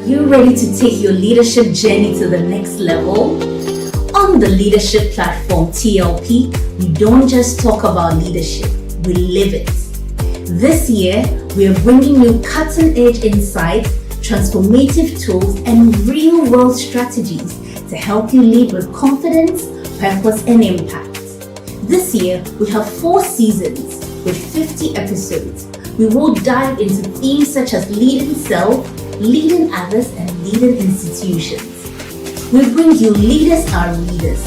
you ready to take your leadership journey to the next level? On the leadership platform TLP, we don't just talk about leadership, we live it. This year, we are bringing you cutting-edge insights, transformative tools, and real-world strategies to help you lead with confidence, purpose, and impact. This year, we have 4 seasons with 50 episodes. We will dive into themes such as leading self, leading others, and leading institutions. We bring you Leaders Are Leaders.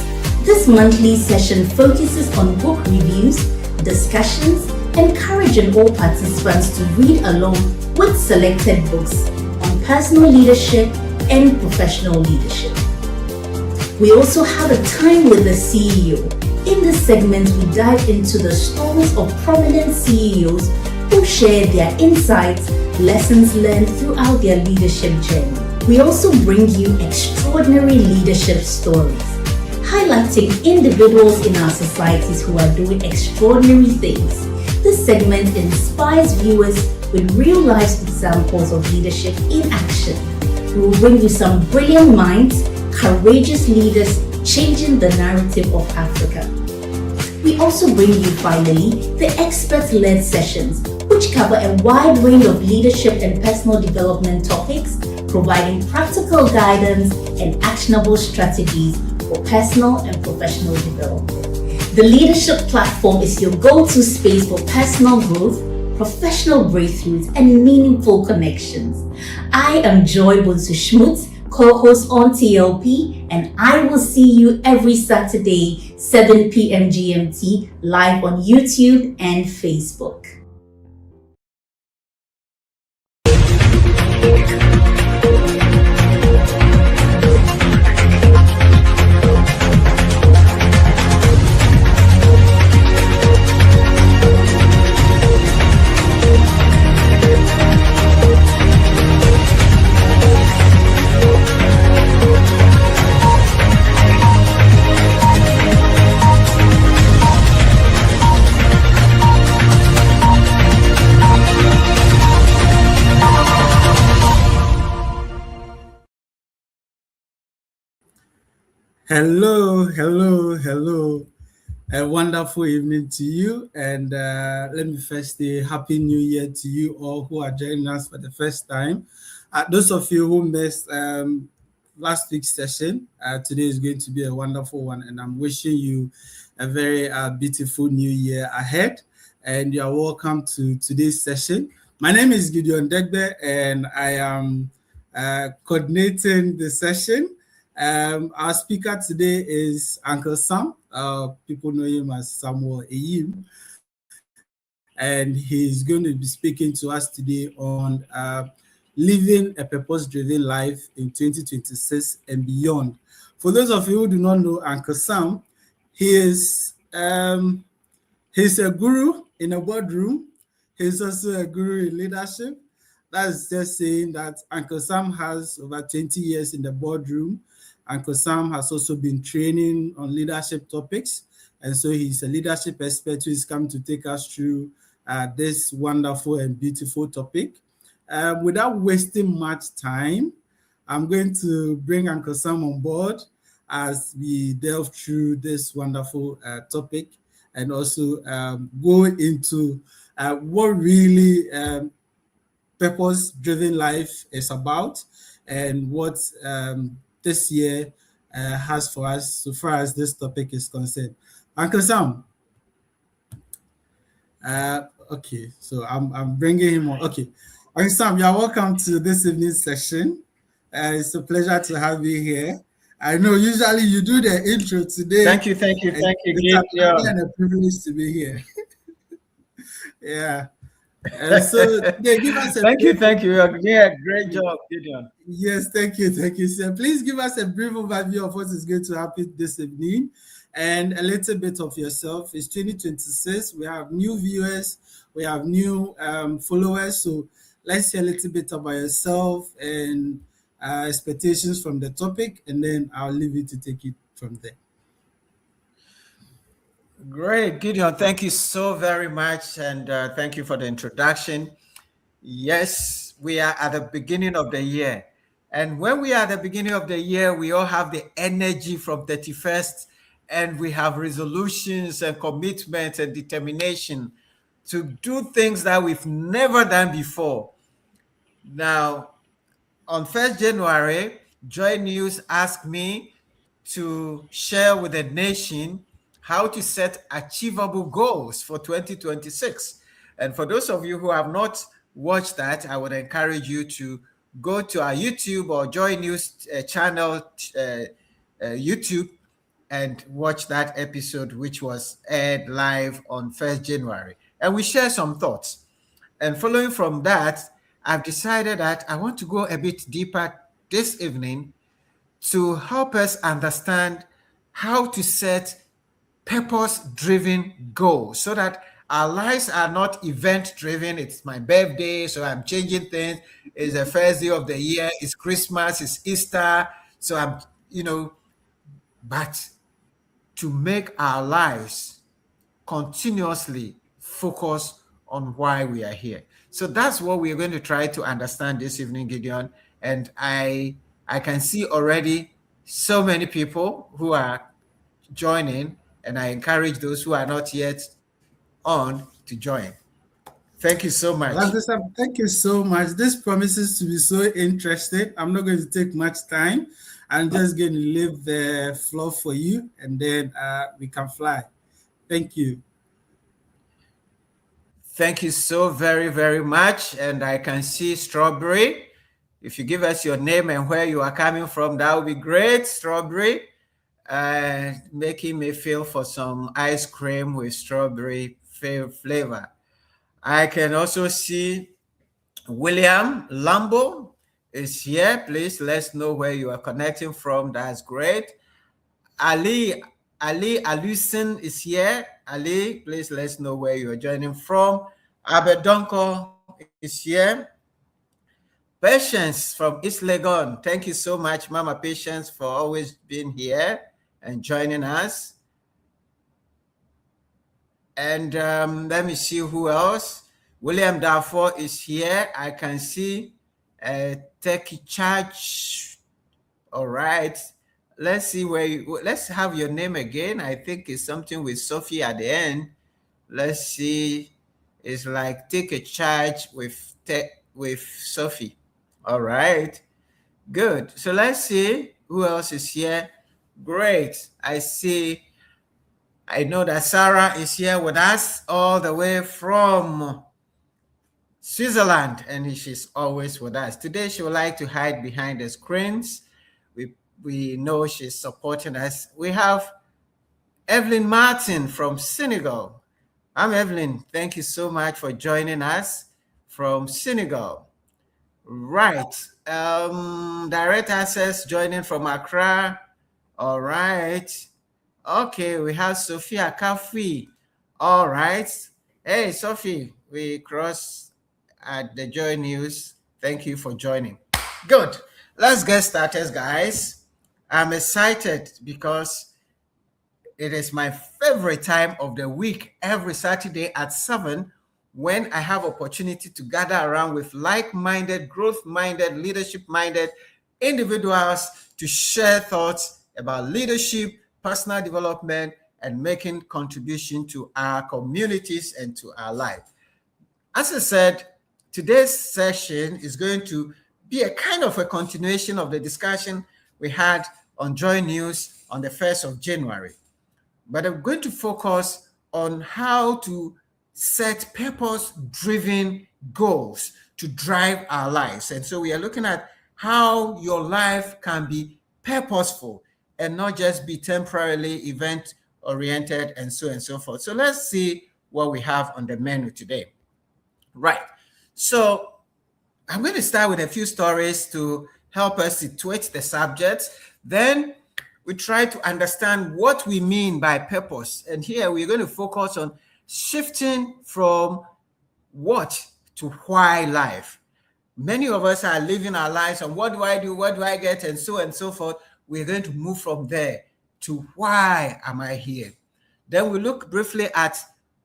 This monthly session focuses on book reviews, discussions, encouraging all participants to read along with selected books on personal leadership and professional leadership. We also have a time with the CEO. In this segment, we dive into the stories of prominent CEOs who share their insights, lessons learned throughout their leadership journey. We also bring you extraordinary leadership stories, highlighting individuals in our societies who are doing extraordinary things. This segment inspires viewers with real-life examples of leadership in action. We will bring you some brilliant minds, courageous leaders changing the narrative of Africa. We also bring you, finally, the expert-led sessions, which cover a wide range of leadership and personal development topics, providing practical guidance and actionable strategies for personal and professional development. The leadership platform is your go-to space for personal growth, professional breakthroughs, and meaningful connections. I am Joy Bunsu-Schmutz, co-host on TLP, and I will see you every Saturday, 7 p.m. GMT, live on YouTube and Facebook. Hello. A wonderful evening to you. And let me first say Happy New Year to you all who are joining us for the first time. Those of you who missed last week's session, today is going to be a wonderful one. And I'm wishing you a very beautiful new year ahead. And you are welcome to today's session. My name is Gideon Degbe, and I am coordinating the session. Our speaker today is Uncle Sam. People know him as Samuel Ayim, and he's going to be speaking to us today on living a purpose-driven life in 2026 and beyond. For those of you who do not know Uncle Sam, he's a guru in a boardroom. He's also a guru in leadership. That's just saying that Uncle Sam has over 20 years in the boardroom. Uncle Sam has also been training on leadership topics, and so he's a leadership expert who is come to take us through this wonderful and beautiful topic. Without wasting much time, I'm going to bring Uncle Sam on board as we delve through this wonderful topic and also go into what really purpose-driven life is about and what this year has for us so far as this topic is concerned. Uncle Sam. Okay, so I'm bringing him on. Okay, Uncle Sam, you are welcome to this evening's session. It's a pleasure to have you here. I know usually you do the intro today. Thank you. It's a privilege to be here. Yeah. So they give us thank you. You're doing a great job, Gideon. Yes, thank you, sir. Please give us a brief overview of what is going to happen this evening and a little bit of yourself. It's 2026. We have new viewers, we have new followers. So let's hear a little bit about yourself and expectations from the topic, and then I'll leave you to take it from there. Great, Gideon. Thank you so very much, and thank you for the introduction. Yes, we are at the beginning of the year, And when we are at the beginning of the year, we all have the energy from 31st, and we have resolutions and commitments and determination to do things that we've never done before. Now, on 1st January, Joy News asked me to share with the nation how to set achievable goals for 2026. And for those of you who have not watched that, I would encourage you to go to our YouTube or Joy News channel, YouTube, and watch that episode, which was aired live on 1st January. And we share some thoughts. And following from that, I've decided that I want to go a bit deeper this evening to help us understand how to set purpose-driven goals so that our lives are not event-driven. It's my birthday, so I'm changing things. It's the first day of the year. It's Christmas. It's Easter. So but to make our lives continuously focus on why we are here. So that's what we're going to try to understand this evening, Gideon. And I can see already so many people who are joining, and I encourage those who are not yet on to join. Thank you so much. Thank you so much. This promises to be so interesting. I'm not going to take much time. I'm just going to leave the floor for you, and then we can fly. Thank you. Thank you so very, very much. And I can see Strawberry. If you give us your name and where you are coming from, that would be great, Strawberry. Making me feel for some ice cream with strawberry flavor. I can also see William Lambo is here. Please let's know where you are connecting from. That's great. Ali Alusin is here. Ali, please let's know where you are joining from. Abedonko is here. Patience from East Legon. Thank you so much, Mama Patience, for always being here and joining us. And let me see who else. William Darfur is here. I can see Techie Church. All right. Let's see let's have your name again. I think it's something with Sophie at the end. Let's see. It's like take a charge with Sophie. All right. Good. So let's see who else is here. Great. I know that Sarah is here with us all the way from Switzerland, and she's always with us. Today, she would like to hide behind the screens. We know she's supporting us. We have Evelyn Martin from Senegal. I'm Evelyn. Thank you so much for joining us from Senegal. Right. Direct access joining from Accra. All right. Okay, we have Sophia Kafi. All right. Hey, Sophie, we cross at the Joy News. Thank you for joining. Good. Let's get started, guys. I'm excited because it is my favorite time of the week, every Saturday at 7, when I have opportunity to gather around with like-minded, growth-minded, leadership-minded individuals to share thoughts about leadership, personal development, and making contribution to our communities and to our life. As I said, today's session is going to be a kind of a continuation of the discussion we had on Joy News on the 1st of January. But I'm going to focus on how to set purpose-driven goals to drive our lives. And so we are looking at how your life can be purposeful and not just be temporarily event-oriented and so forth. So let's see what we have on the menu today. Right. So I'm going to start with a few stories to help us situate the subject. Then we try to understand what we mean by purpose. And here we're going to focus on shifting from what to why life. Many of us are living our lives on what do I do, what do I get, and so forth. We're going to move from there to why am I here? Then we look briefly at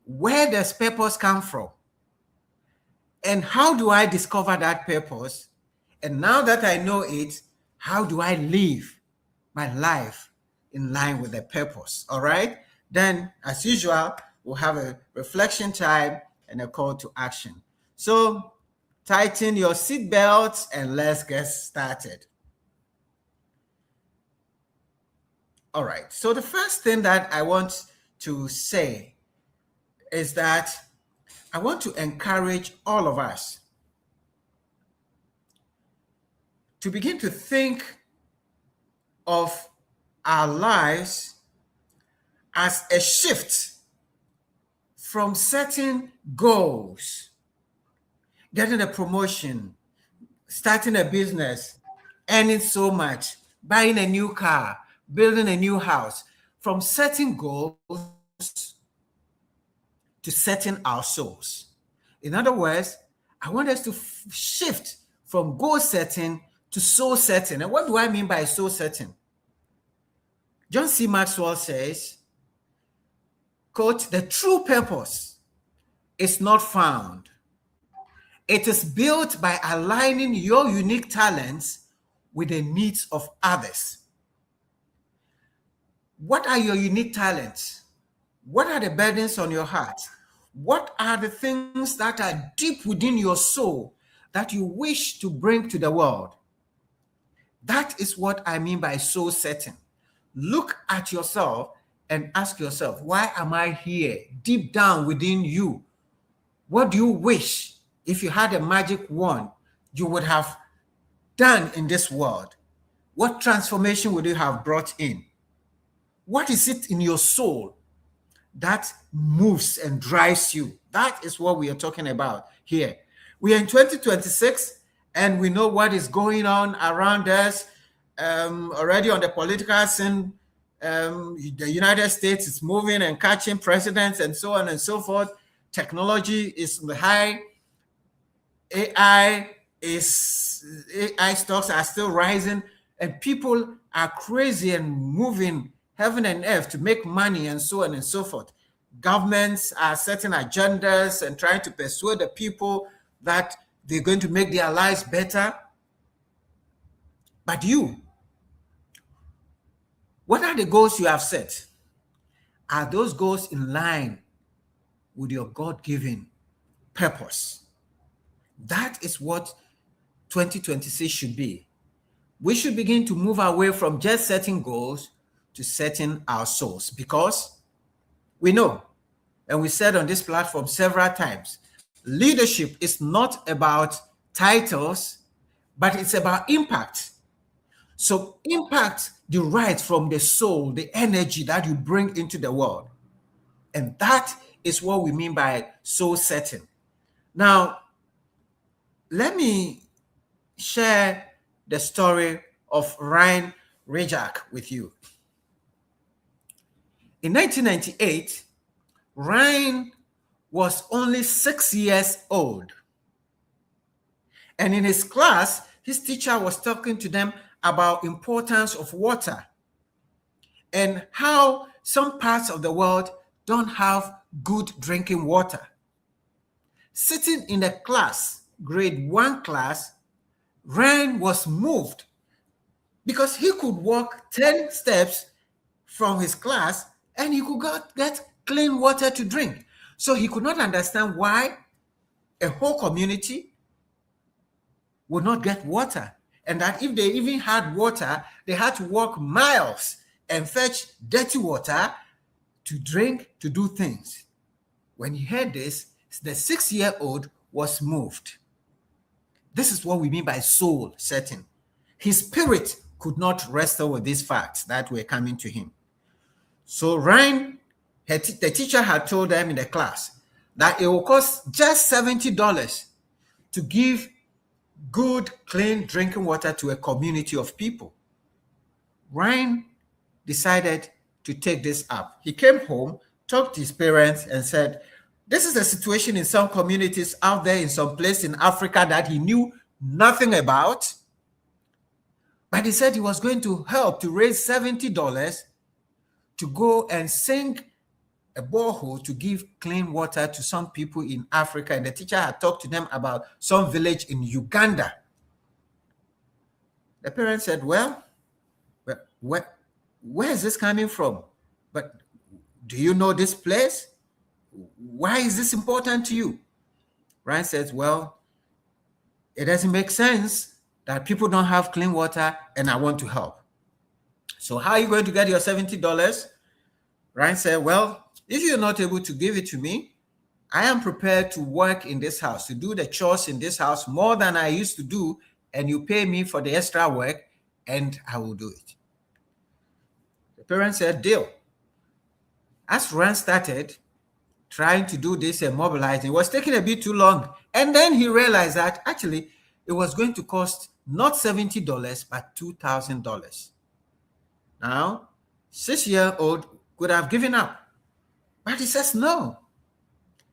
where does purpose come from? And how do I discover that purpose? And now that I know it, How do I live my life in line with the purpose? All right. Then, as usual, we'll have a reflection time and a call to action. So, tighten your seatbelts and let's get started. All right. So, the first thing that I want to say is that I want to encourage all of us to begin to think of our lives as a shift from setting goals, getting a promotion, starting a business, earning so much, buying a new car, building a new house, from setting goals to setting our souls. In other words, I want us to shift from goal setting to soul setting. And what do I mean by soul setting? John C. Maxwell says, quote, "The true purpose is not found. It is built by aligning your unique talents with the needs of others." What are your unique talents? What are the burdens on your heart? What are the things that are deep within your soul that you wish to bring to the world? That is what I mean by soul setting. Look at yourself and ask yourself, why am I here? Deep down within you, what do you wish, if you had a magic wand, you would have done in this world? What transformation would you have brought in? What is it in your soul that moves and drives you? That is what we are talking about here. We are in 2026 and we know what is going on around us. Already on the political scene, the United States is moving and catching presidents and so on and so forth. Technology is on the high. AI stocks are still rising, and people are crazy and moving heaven and earth to make money and so on and so forth. Governments are setting agendas and trying to persuade the people that they're going to make their lives better. But you, what are the goals you have set? Are those goals in line with your God-given purpose? That is what 2026 should be. We should begin to move away from just setting goals to setting our souls, because we know, and we said on this platform several times, leadership is not about titles, but it's about impact. So impact derives from the soul, the energy that you bring into the world. And that is what we mean by soul setting. Now, let me share the story of Ryan Rajak with you. In 1998, Ryan was only 6 years old. And in his class, his teacher was talking to them about importance of water and how some parts of the world don't have good drinking water. Sitting in the class, grade 1 class, Ryan was moved because he could walk 10 steps from his class and he could get clean water to drink. So he could not understand why a whole community would not get water, and that if they even had water, they had to walk miles and fetch dirty water to drink, to do things. When he heard this, the 6-year-old was moved. This is what we mean by soul setting. His spirit could not wrestle with these facts that were coming to him. So Ryan, the teacher had told them in the class that it will cost just $70 to give good, clean drinking water to a community of people. Ryan decided to take this up. He came home, talked to his parents, and said, this is a situation in some communities out there in some place in Africa that he knew nothing about. But he said he was going to help to raise $70 to go and sink a borehole to give clean water to some people in Africa. And the teacher had talked to them about some village in Uganda. The parents said, well, where is this coming from? But do you know this place? Why is this important to you? Ryan says, well, it doesn't make sense that people don't have clean water and I want to help. So how are you going to get your $70? Ryan said, well, if you're not able to give it to me, I am prepared to work in this house, to do the chores in this house more than I used to do, and you pay me for the extra work, and I will do it. The parents said, deal. As Ryan started trying to do this and mobilizing, it was taking a bit too long. And then he realized that actually it was going to cost not $70, but $2,000. Now, 6-year-old could have given up, but he says no.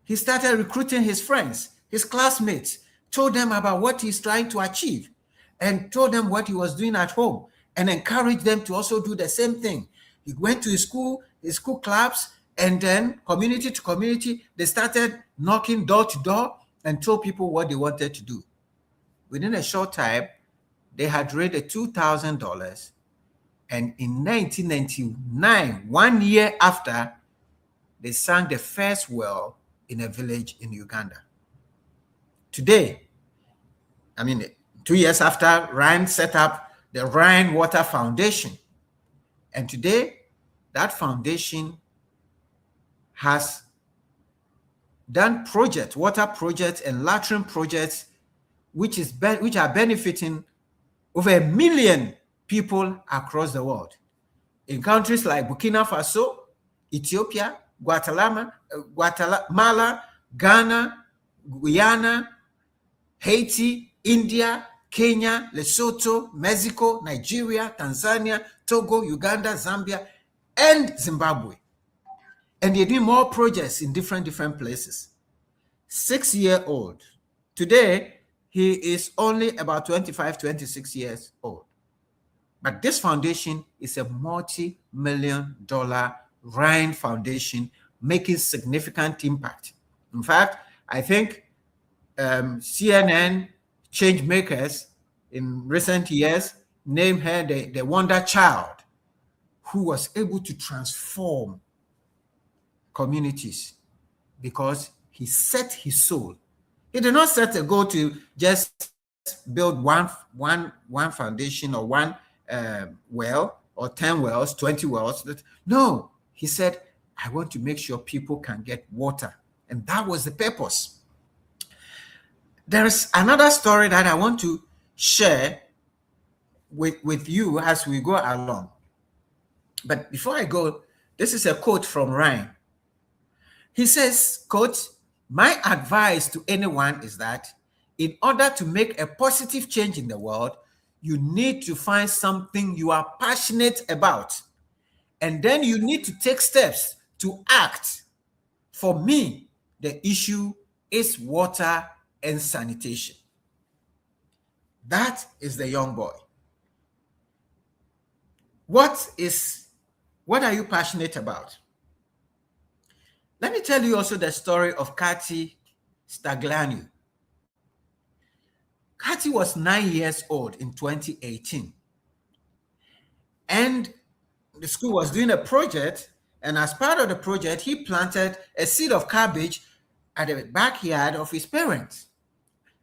He started recruiting his friends, his classmates, told them about what he's trying to achieve, and told them what he was doing at home, and encouraged them to also do the same thing. He went to his school clubs, and then community to community, they started knocking door to door and told people what they wanted to do. Within a short time, they had raised $2,000, and in 1999, 1 year after, they sank the first well in a village in Uganda. Today, 2 years after, Ryan set up the Rhine Water Foundation. And today, that foundation has done projects, water projects and latrine projects, which are benefiting over 1 million people across the world. In countries like Burkina Faso, Ethiopia, Guatemala, Ghana, Guyana, Haiti, India, Kenya, Lesotho, Mexico, Nigeria, Tanzania, Togo, Uganda, Zambia, and Zimbabwe. And they do more projects in different places. 6-year-old. Today, he is only about 25, 26 years old. But this foundation is a multi-million-dollar Rhine Foundation making significant impact. In fact, I think CNN change makers in recent years named her the wonder child who was able to transform communities because he set his soul. He did not set a goal to just build one foundation or one well or 10 wells, 20 wells. No, he said, I want to make sure people can get water. And that was the purpose. There is another story that I want to share with you as we go along. But before I go, this is a quote from Ryan. He says, quote, my advice to anyone is that in order to make a positive change in the world, you need to find something you are passionate about. And then you need to take steps to act. For me, the issue is water and sanitation. That is the young boy. What are you passionate about? Let me tell you also the story of Kati Stagliani. Kati was 9 years old in 2018. And the school was doing a project, and as part of the project, he planted a seed of cabbage at the backyard of his parents.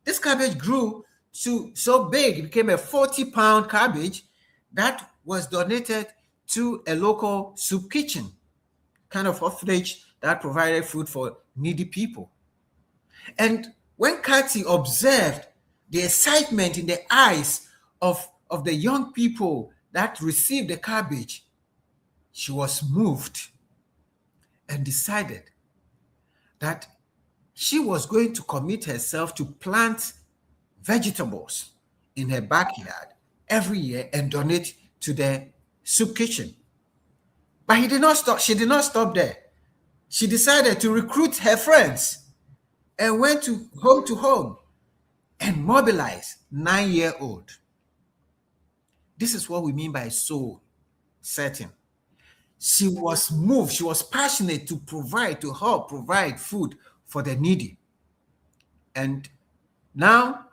This cabbage grew so big, it became a 40-pound cabbage that was donated to a local soup kitchen, kind of orphanage that provided food for needy people. And when Kati observed the excitement in the eyes of the young people that received the cabbage, she was moved and decided that she was going to commit herself to plant vegetables in her backyard every year and donate to the soup kitchen. But she did not stop there. She decided to recruit her friends and went to home and mobilize 9-year-old. This is what we mean by soul setting. She was moved. She was passionate to help provide food for the needy. And now,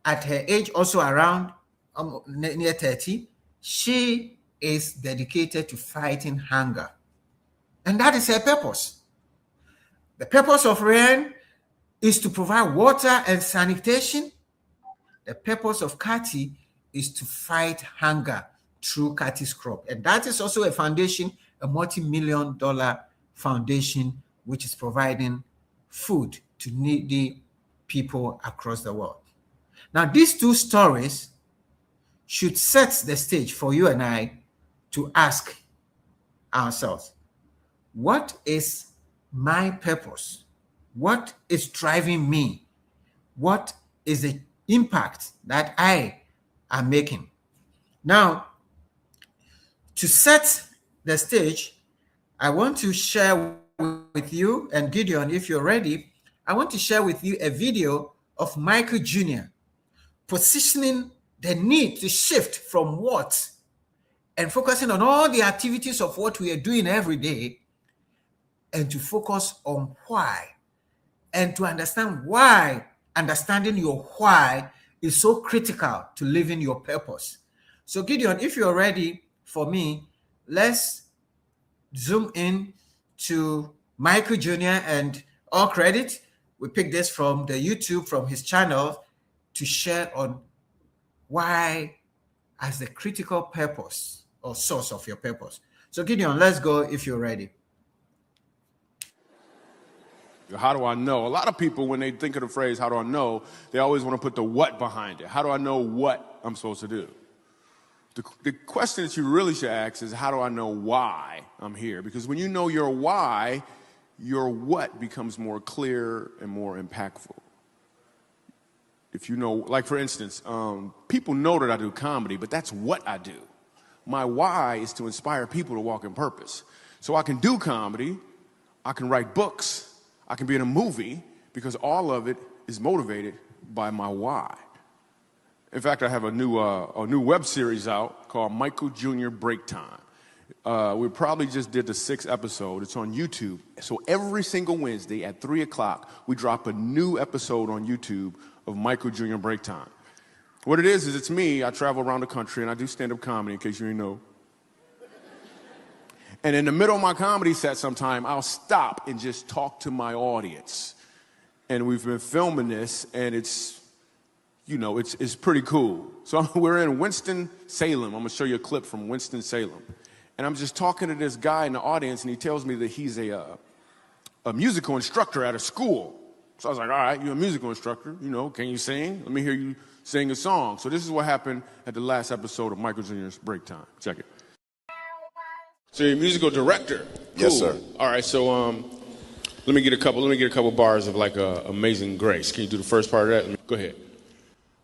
at her age, also around near 30, she is dedicated to fighting hunger. And that is her purpose. The purpose of Ryan is to provide water and sanitation. The purpose of Kati is to fight hunger through Kati's crop. And that is also a foundation, a multi-million-dollar foundation, which is providing food to needy people across the world. Now, these two stories should set the stage for you and I to ask ourselves, what is my purpose? What is driving me? What is the impact that I am making? Now, to set the stage, I want to share with you, and Gideon, if you're ready, I want to share with you a video of Michael Jr. positioning the need to shift from what and focusing on all the activities of what we are doing every day, and to focus on why, and to understand why. Understanding your why is so critical to living your purpose. So Gideon, if you're ready for me, let's zoom in to Michael Jr. and all credit. We picked this from the YouTube, from his channel, to share on why as the critical purpose or source of your purpose. So Gideon, let's go if you're ready. How do I know? A lot of people, when they think of the phrase, how do I know, they always want to put the what behind it. How do I know what I'm supposed to do? The question that you really should ask is, how do I know why I'm here? Because when you know your why, your what becomes more clear and more impactful. If you know, like for instance, people know that I do comedy, but that's what I do. My why is to inspire people to walk in purpose. So I can do comedy, I can write books, I can be in a movie, because all of it is motivated by my why. In fact, I have a new web series out called Michael Jr. Break Time. We probably just did the 6th episode. It's on YouTube. So every single Wednesday at 3 o'clock, we drop a new episode on YouTube of Michael Jr. Break Time. What it is it's me. I travel around the country and I do stand-up comedy, in case you didn't know. And in the middle of my comedy set sometime, I'll stop and just talk to my audience. And we've been filming this, and it's pretty cool. So we're in Winston-Salem. I'm going to show you a clip from Winston-Salem. And I'm just talking to this guy in the audience, and he tells me that he's a musical instructor at a school. So I was like, all right, you're a musical instructor. Can you sing? Let me hear you sing a song. So this is what happened at the last episode of Michael Jr.'s Break Time. Check it. So you're a musical director? Cool. Yes, sir. All right, so let me get a couple bars of like Amazing Grace. Can you do the first part of that? Go ahead.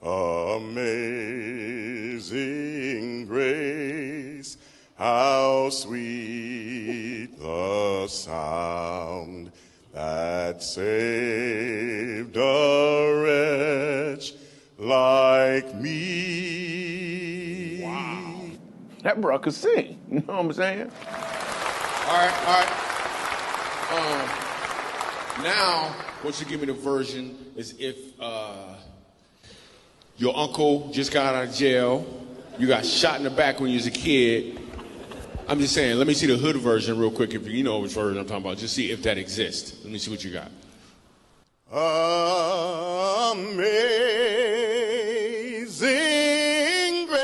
Amazing grace, how sweet the sound that saved a wretch like me. Wow. That bro could sing. You know what I'm saying? All right. Now, what you give me the version is if your uncle just got out of jail, you got shot in the back when you was a kid. I'm just saying, let me see the hood version real quick, if you know which version I'm talking about. Just see if that exists. Let me see what you got. Amazing grace,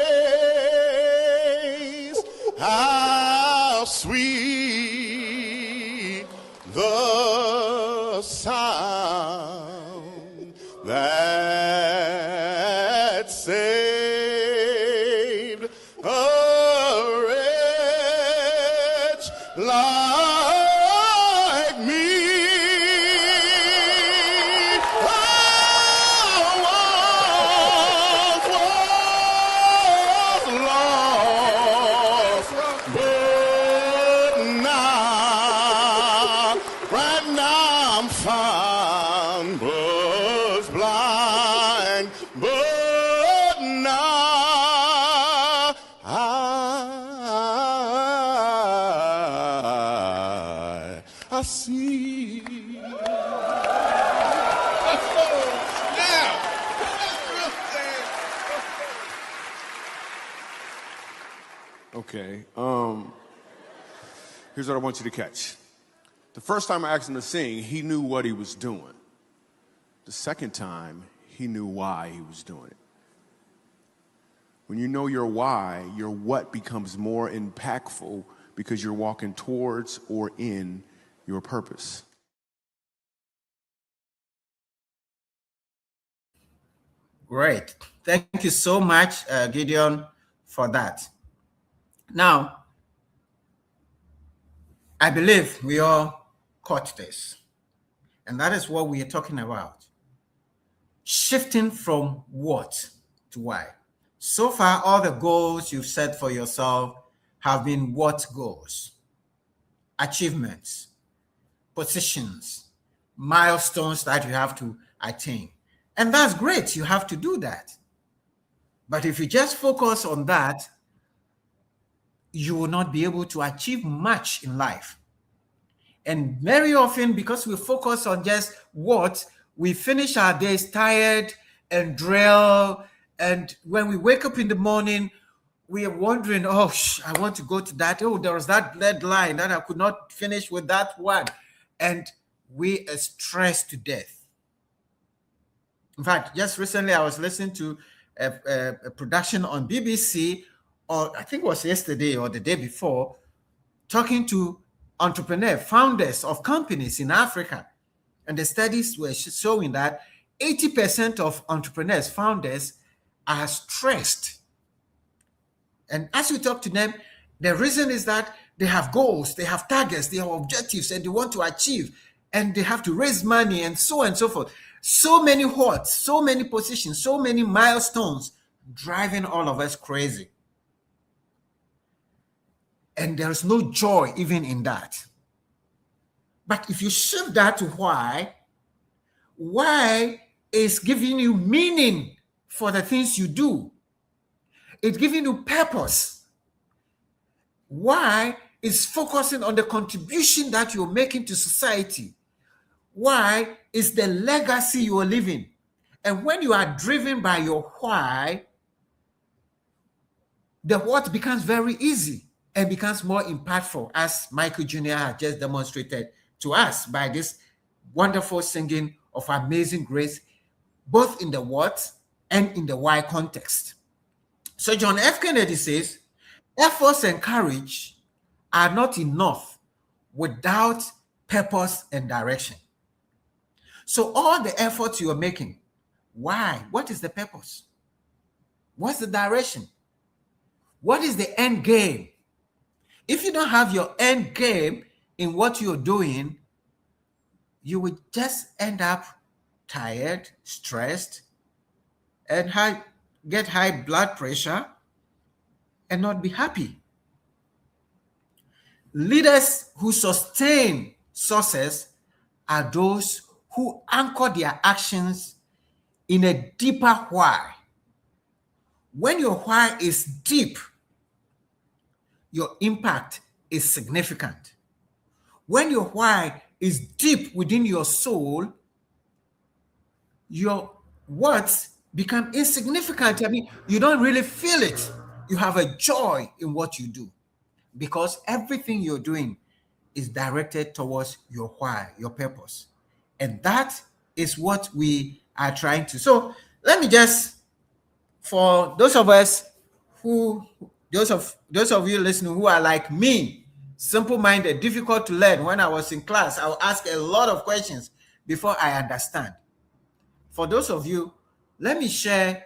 how sweet the sound that saved a wretch like me. I was lost, but now, right now I'm found, was blind, but now I see. Okay. Here's what I want you to catch. The first time I asked him to sing, he knew what he was doing. The second time, he knew why he was doing it. When you know your why, your what becomes more impactful because you're walking towards or in your purpose. Great. Thank you so much, Gideon, for that. Now, I believe we all caught this. And that is what we are talking about. Shifting from what to why. So far, all the goals you've set for yourself have been what goals, achievements, positions, milestones that you have to attain. And that's great. You have to do that. But if you just focus on that, you will not be able to achieve much in life. And very often, because we focus on just what, we finish our days tired and drilled. And when we wake up in the morning, we are wondering, oh, I want to go to that. Oh, there was that deadline that I could not finish with that one. And we are stressed to death. In fact, just recently, I was listening to a production on BBC, or I think it was yesterday or the day before, talking to entrepreneurs, founders of companies in Africa. And the studies were showing that 80% of entrepreneurs, founders, are stressed. And as you talk to them, the reason is that they have goals, they have targets, they have objectives, and they want to achieve, and they have to raise money, and so on and so forth. So many what's, so many positions, so many milestones, driving all of us crazy. And there's no joy even in that. But if you shift that to why is giving you meaning for the things you do. It's giving you purpose. Why is focusing on the contribution that you're making to society. Why is the legacy you are living. And when you are driven by your why, the what becomes very easy and becomes more impactful, as Michael Jr. has just demonstrated to us by this wonderful singing of Amazing Grace, both in the what and in the why context. So John F. Kennedy says, efforts and courage are not enough without purpose and direction. So all the efforts you are making, why? What is the purpose? What's the direction? What is the end game? If you don't have your end game in what you're doing, you will just end up tired, stressed, and get high blood pressure and not be happy. Leaders who sustain success are those who anchor their actions in a deeper why. When your why is deep, your impact is significant. When your why is deep within your soul, your words become insignificant. I mean, you don't really feel it. You have a joy in what you do because everything you're doing is directed towards your why, your purpose. And that is what we are trying to. So let me just, for those of us those of you listening who are like me, simple-minded, difficult to learn, when I was in class, I would ask a lot of questions before I understand. For those of you, let me share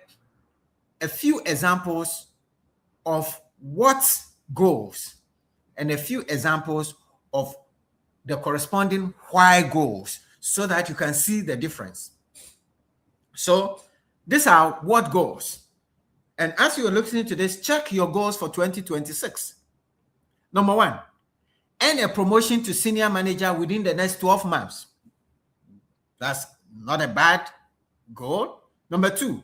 a few examples of what goals and a few examples of the corresponding why goals so that you can see the difference. So these are what goals. And as you're listening to this, check your goals for 2026. Number 1, earn a promotion to senior manager within the next 12 months. That's not a bad goal. Number 2,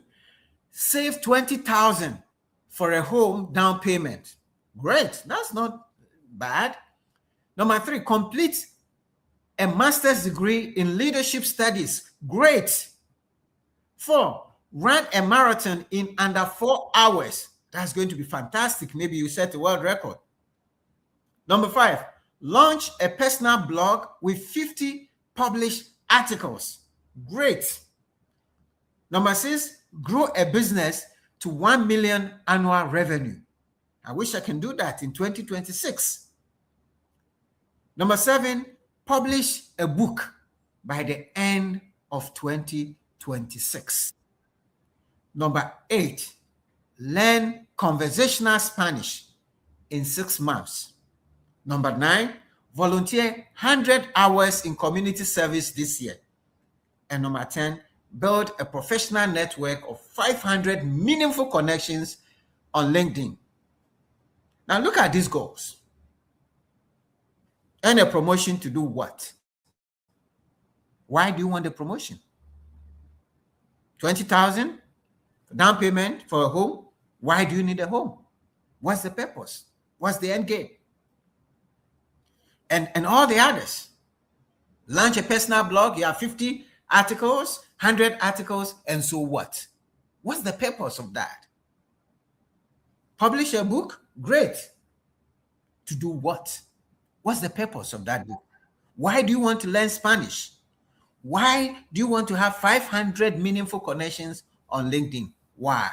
save 20,000 for a home down payment. Great, that's not bad. Number 3, complete a master's degree in leadership studies. Great. 4, run a marathon in under 4 hours. That's going to be fantastic. Maybe you set a world record. Number 5, launch a personal blog with 50 published articles. Great. Number 6, grow a business to 1 million annual revenue. I wish I can do that in 2026. Number 7, publish a book by the end of 2026. Number 8, learn conversational Spanish in 6 months. Number 9, volunteer 100 hours in community service this year. And number 10, build a professional network of 500 meaningful connections on LinkedIn. Now look at these goals. Earn a promotion to do what? Why do you want a promotion? 20,000 down payment for a home. Why do you need a home? What's the purpose? What's the end game? And all the others. Launch a personal blog. You have 50 articles, 100 articles, and so what? What's the purpose of that? Publish a book? Great. To do what? What's the purpose of that book? Why do you want to learn Spanish? Why do you want to have 500 meaningful connections on LinkedIn? Why?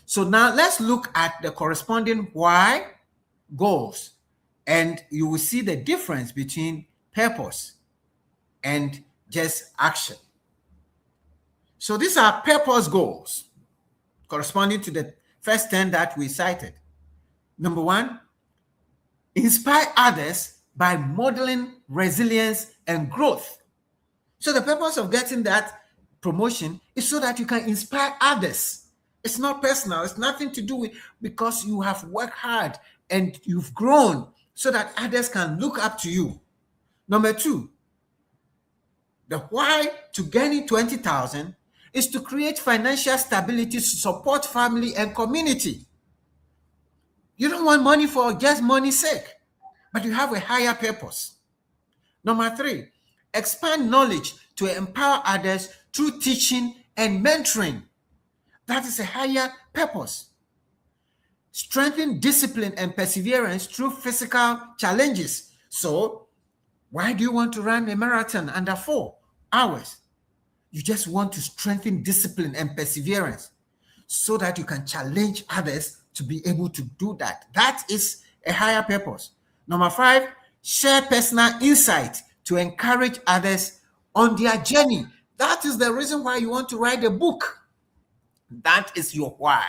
So now let's look at the corresponding why goals, and you will see the difference between purpose and just action. So these are purpose goals corresponding to the first 10 that we cited. Number 1, inspire others by modeling resilience and growth. So the purpose of getting that promotion is so that you can inspire others. It's not personal. It's nothing to do with because you have worked hard and you've grown so that others can look up to you. Number 2, the why to gaining 20,000 is to create financial stability to support family and community. You don't want money for just money's sake, but you have a higher purpose. Number 3, expand knowledge to empower others through teaching and mentoring. That is a higher purpose. Strengthen discipline and perseverance through physical challenges. So, why do you want to run a marathon under 4 hours? You just want to strengthen discipline and perseverance so that you can challenge others to be able to do that. That is a higher purpose. Number 5, share personal insight to encourage others on their journey. That is the reason why you want to write a book. That is your why.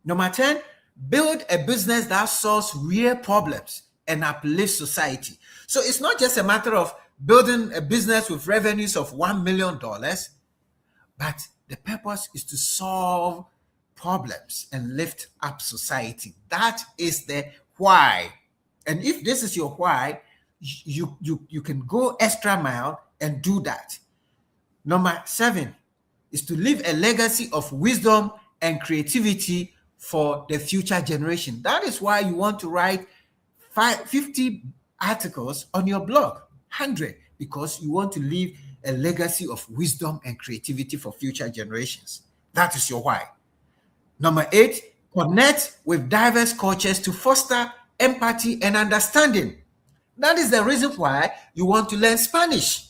Number 10, build a business that solves real problems and uplifts society. So it's not just a matter of building a business with revenues of $1 million, but the purpose is to solve problems and lift up society. That is the why. And if this is your why, you can go extra mile and do that. Number 7 is to leave a legacy of wisdom and creativity for the future generation. That is why you want to write 50 articles on your blog, 100, because you want to leave a legacy of wisdom and creativity for future generations. That is your why. Number 8, connect with diverse cultures to foster empathy and understanding. That is the reason why you want to learn Spanish,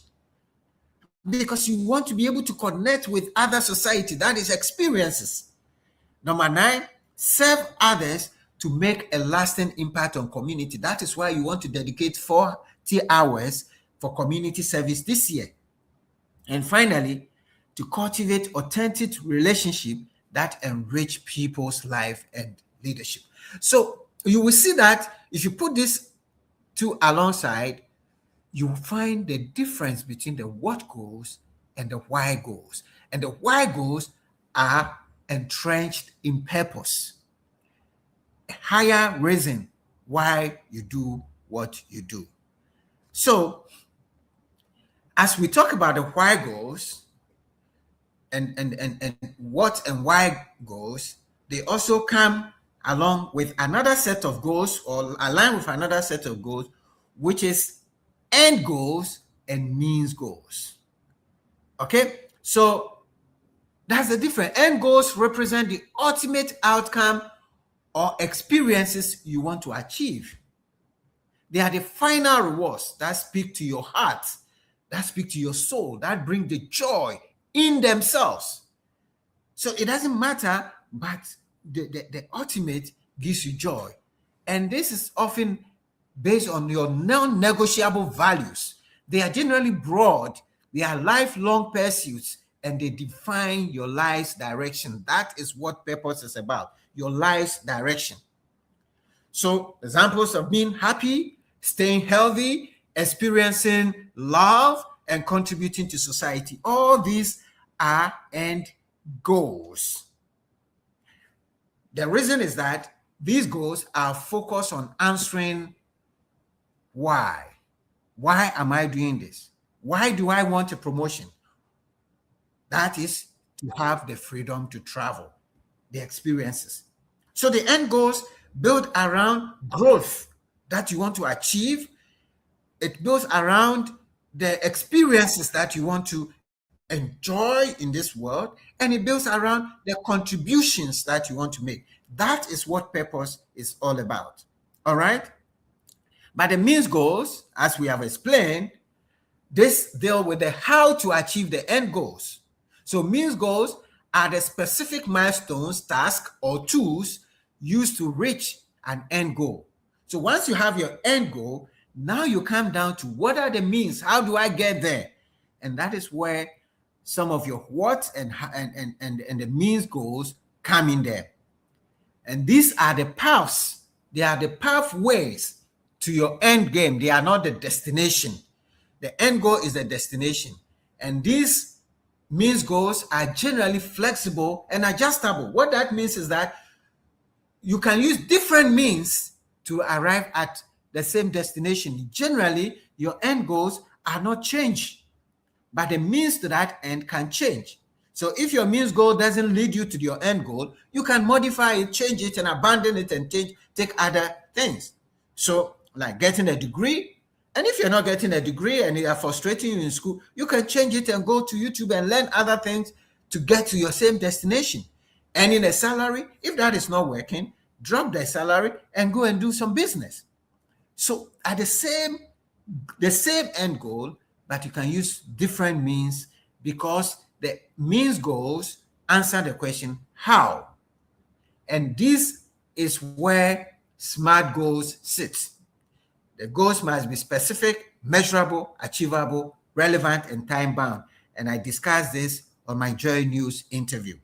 because you want to be able to connect with other society, that is experiences. Number 9, serve others to make a lasting impact on community. That is why you want to dedicate 40 hours for community service this year. And finally, to cultivate authentic relationship that enrich people's life and leadership. So you will see that if you put these two alongside, you will find the difference between the what goals and the why goals. And the why goals are entrenched in purpose. A higher reason why you do what you do. So, as we talk about the why goals and what and why goals, they also come along with another set of goals or align with another set of goals, which is end goals and means goals. Okay, so That's the difference. End goals represent the ultimate outcome or experiences you want to achieve. They are the final rewards that speak to your heart, that speak to your soul, that bring the joy in themselves. So it doesn't matter, but the ultimate gives you joy. And this is often based on your non-negotiable values. They are generally broad, they are lifelong pursuits, and they define your life's direction. That is what purpose is about, your life's direction. So examples of being happy, staying healthy, experiencing love, and contributing to society. All these are end goals. The reason is that these goals are focused on answering why. Why am I doing this? Why do I want a promotion? That is to have the freedom to travel, the experiences. So the end goals build around growth that you want to achieve. It builds around the experiences that you want to enjoy in this world, and it builds around the contributions that you want to make. That is what purpose is all about. All right? But the means goals, as we have explained, this deal with the how to achieve the end goals. So means goals are the specific milestones, tasks, or tools used to reach an end goal. So once you have your end goal, now you come down to what are the means? How do I get there? And that is where some of your what and the means goals come in there. And these are the paths. They are the pathways to your end game. They are not the destination. The end goal is the destination. And these means goals are generally flexible and adjustable. What that means is that you can use different means to arrive at the same destination. Generally, your end goals are not changed, but the means to that end can change. So if your means goal doesn't lead you to your end goal, you can modify it, change it, and abandon it and take other things. So like getting a degree, and if you're not getting a degree and they are frustrating you in school, you can change it and go to YouTube and learn other things to get to your same destination. Earning a salary, if that is not working, drop the salary and go and do some business. So at the same end goal, but you can use different means because the means goals answer the question how. And this is where SMART goals sit. The goals must be specific, measurable, achievable, relevant, and time-bound. And I discussed this on my Joy News interview.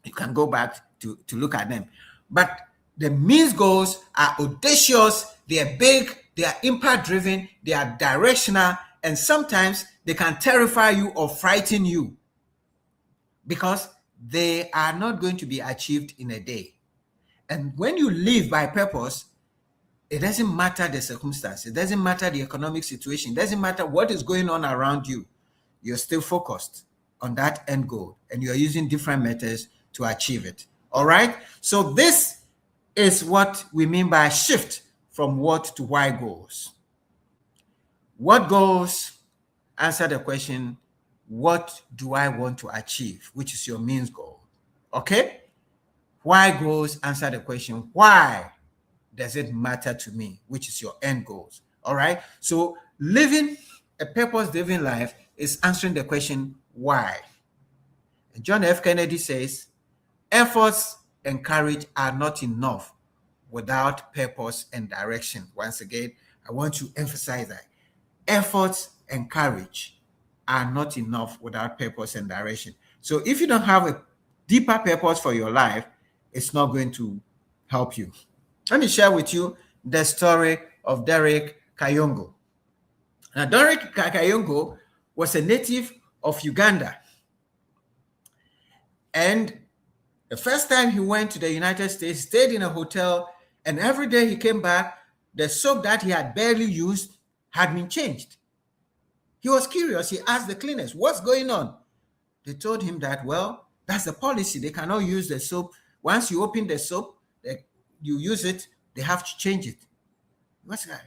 You can go back to look at them. But the means goals are audacious, they are big, they are impact-driven, they are directional, and sometimes they can terrify you or frighten you because they are not going to be achieved in a day. And when you live by purpose, it doesn't matter the circumstance, it doesn't matter the economic situation, it doesn't matter what is going on around you. You're still focused on that end goal and you're using different methods to achieve it. All right? So this is what we mean by shift from what to why goals. What goals answer the question, what do I want to achieve, which is your means goal. Okay? Why goals answer the question, why does it matter to me, which is your end goals. All right? So living a purpose-driven life is answering the question, why? And John F. Kennedy says, efforts and courage are not enough without purpose and direction. Once again, I want to emphasize that. Efforts and courage are not enough without purpose and direction. So if you don't have a deeper purpose for your life, it's not going to help you. Let me share with you the story of Derek Kayongo. Now, Derek Kayongo was a native of Uganda. And the first time he went to the United States, stayed in a hotel, and every day he came back, the soap that he had barely used had been changed. He was curious. He asked the cleaners, what's going on? They told him that, well, that's the policy. They cannot use the soap. Once you open the soap, you use it, they have to change it. What's that?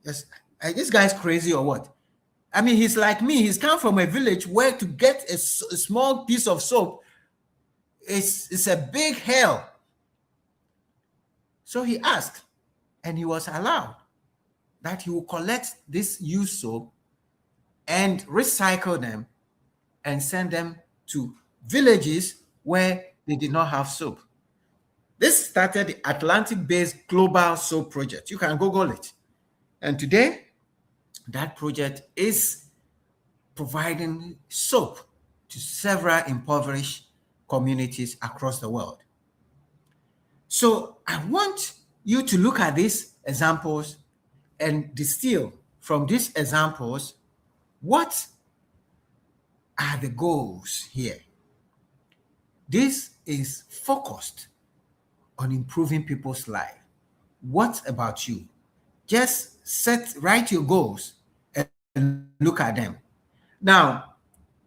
Yes, this guy's crazy or what? I mean, he's like me. He's come from a village where to get a small piece of soap it's a big hell. So he asked, and he was allowed, that he will collect this used soap and recycle them and send them to villages where they did not have soap. This started the Atlantic-based Global Soap Project. You can Google it. And today, that project is providing soap to several impoverished communities across the world. So I want you to look at these examples and distill from these examples what are the goals here. This is focused on improving people's life. What about you? Just write your goals and look at them. Now,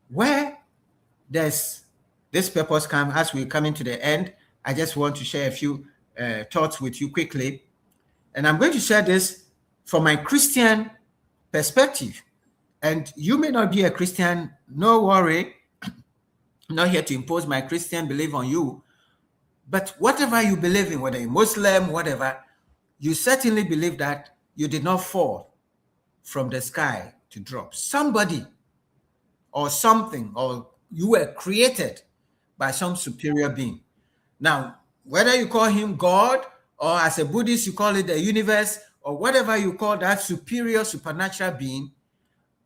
where does this purpose come as we're coming to the end? I just want to share a few thoughts with you quickly. And I'm going to share this from my Christian perspective. And you may not be a Christian, no worry. I'm not here to impose my Christian belief on you. But whatever you believe in, whether you're Muslim, whatever, you certainly believe that you did not fall from the sky to drop. Somebody or something, or you were created by some superior being. Now, whether you call him God, or as a Buddhist, you call it the universe, or whatever you call that superior supernatural being,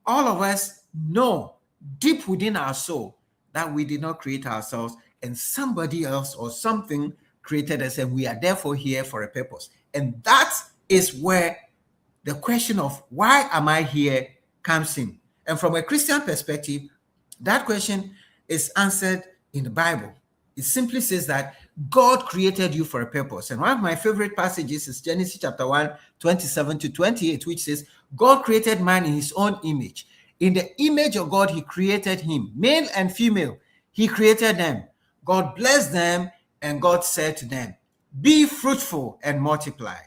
all of us know deep within our soul that we did not create ourselves, and somebody else or something created us, and we are therefore here for a purpose. And that is where the question of why am I here comes in. And from a Christian perspective, that question is answered in the Bible. It simply says that God created you for a purpose. And one of my favorite passages is Genesis chapter 1, 27 to 28, which says, God created man in his own image. In the image of God, he created him. Male and female, he created them. God blessed them, and God said to them, be fruitful and multiply,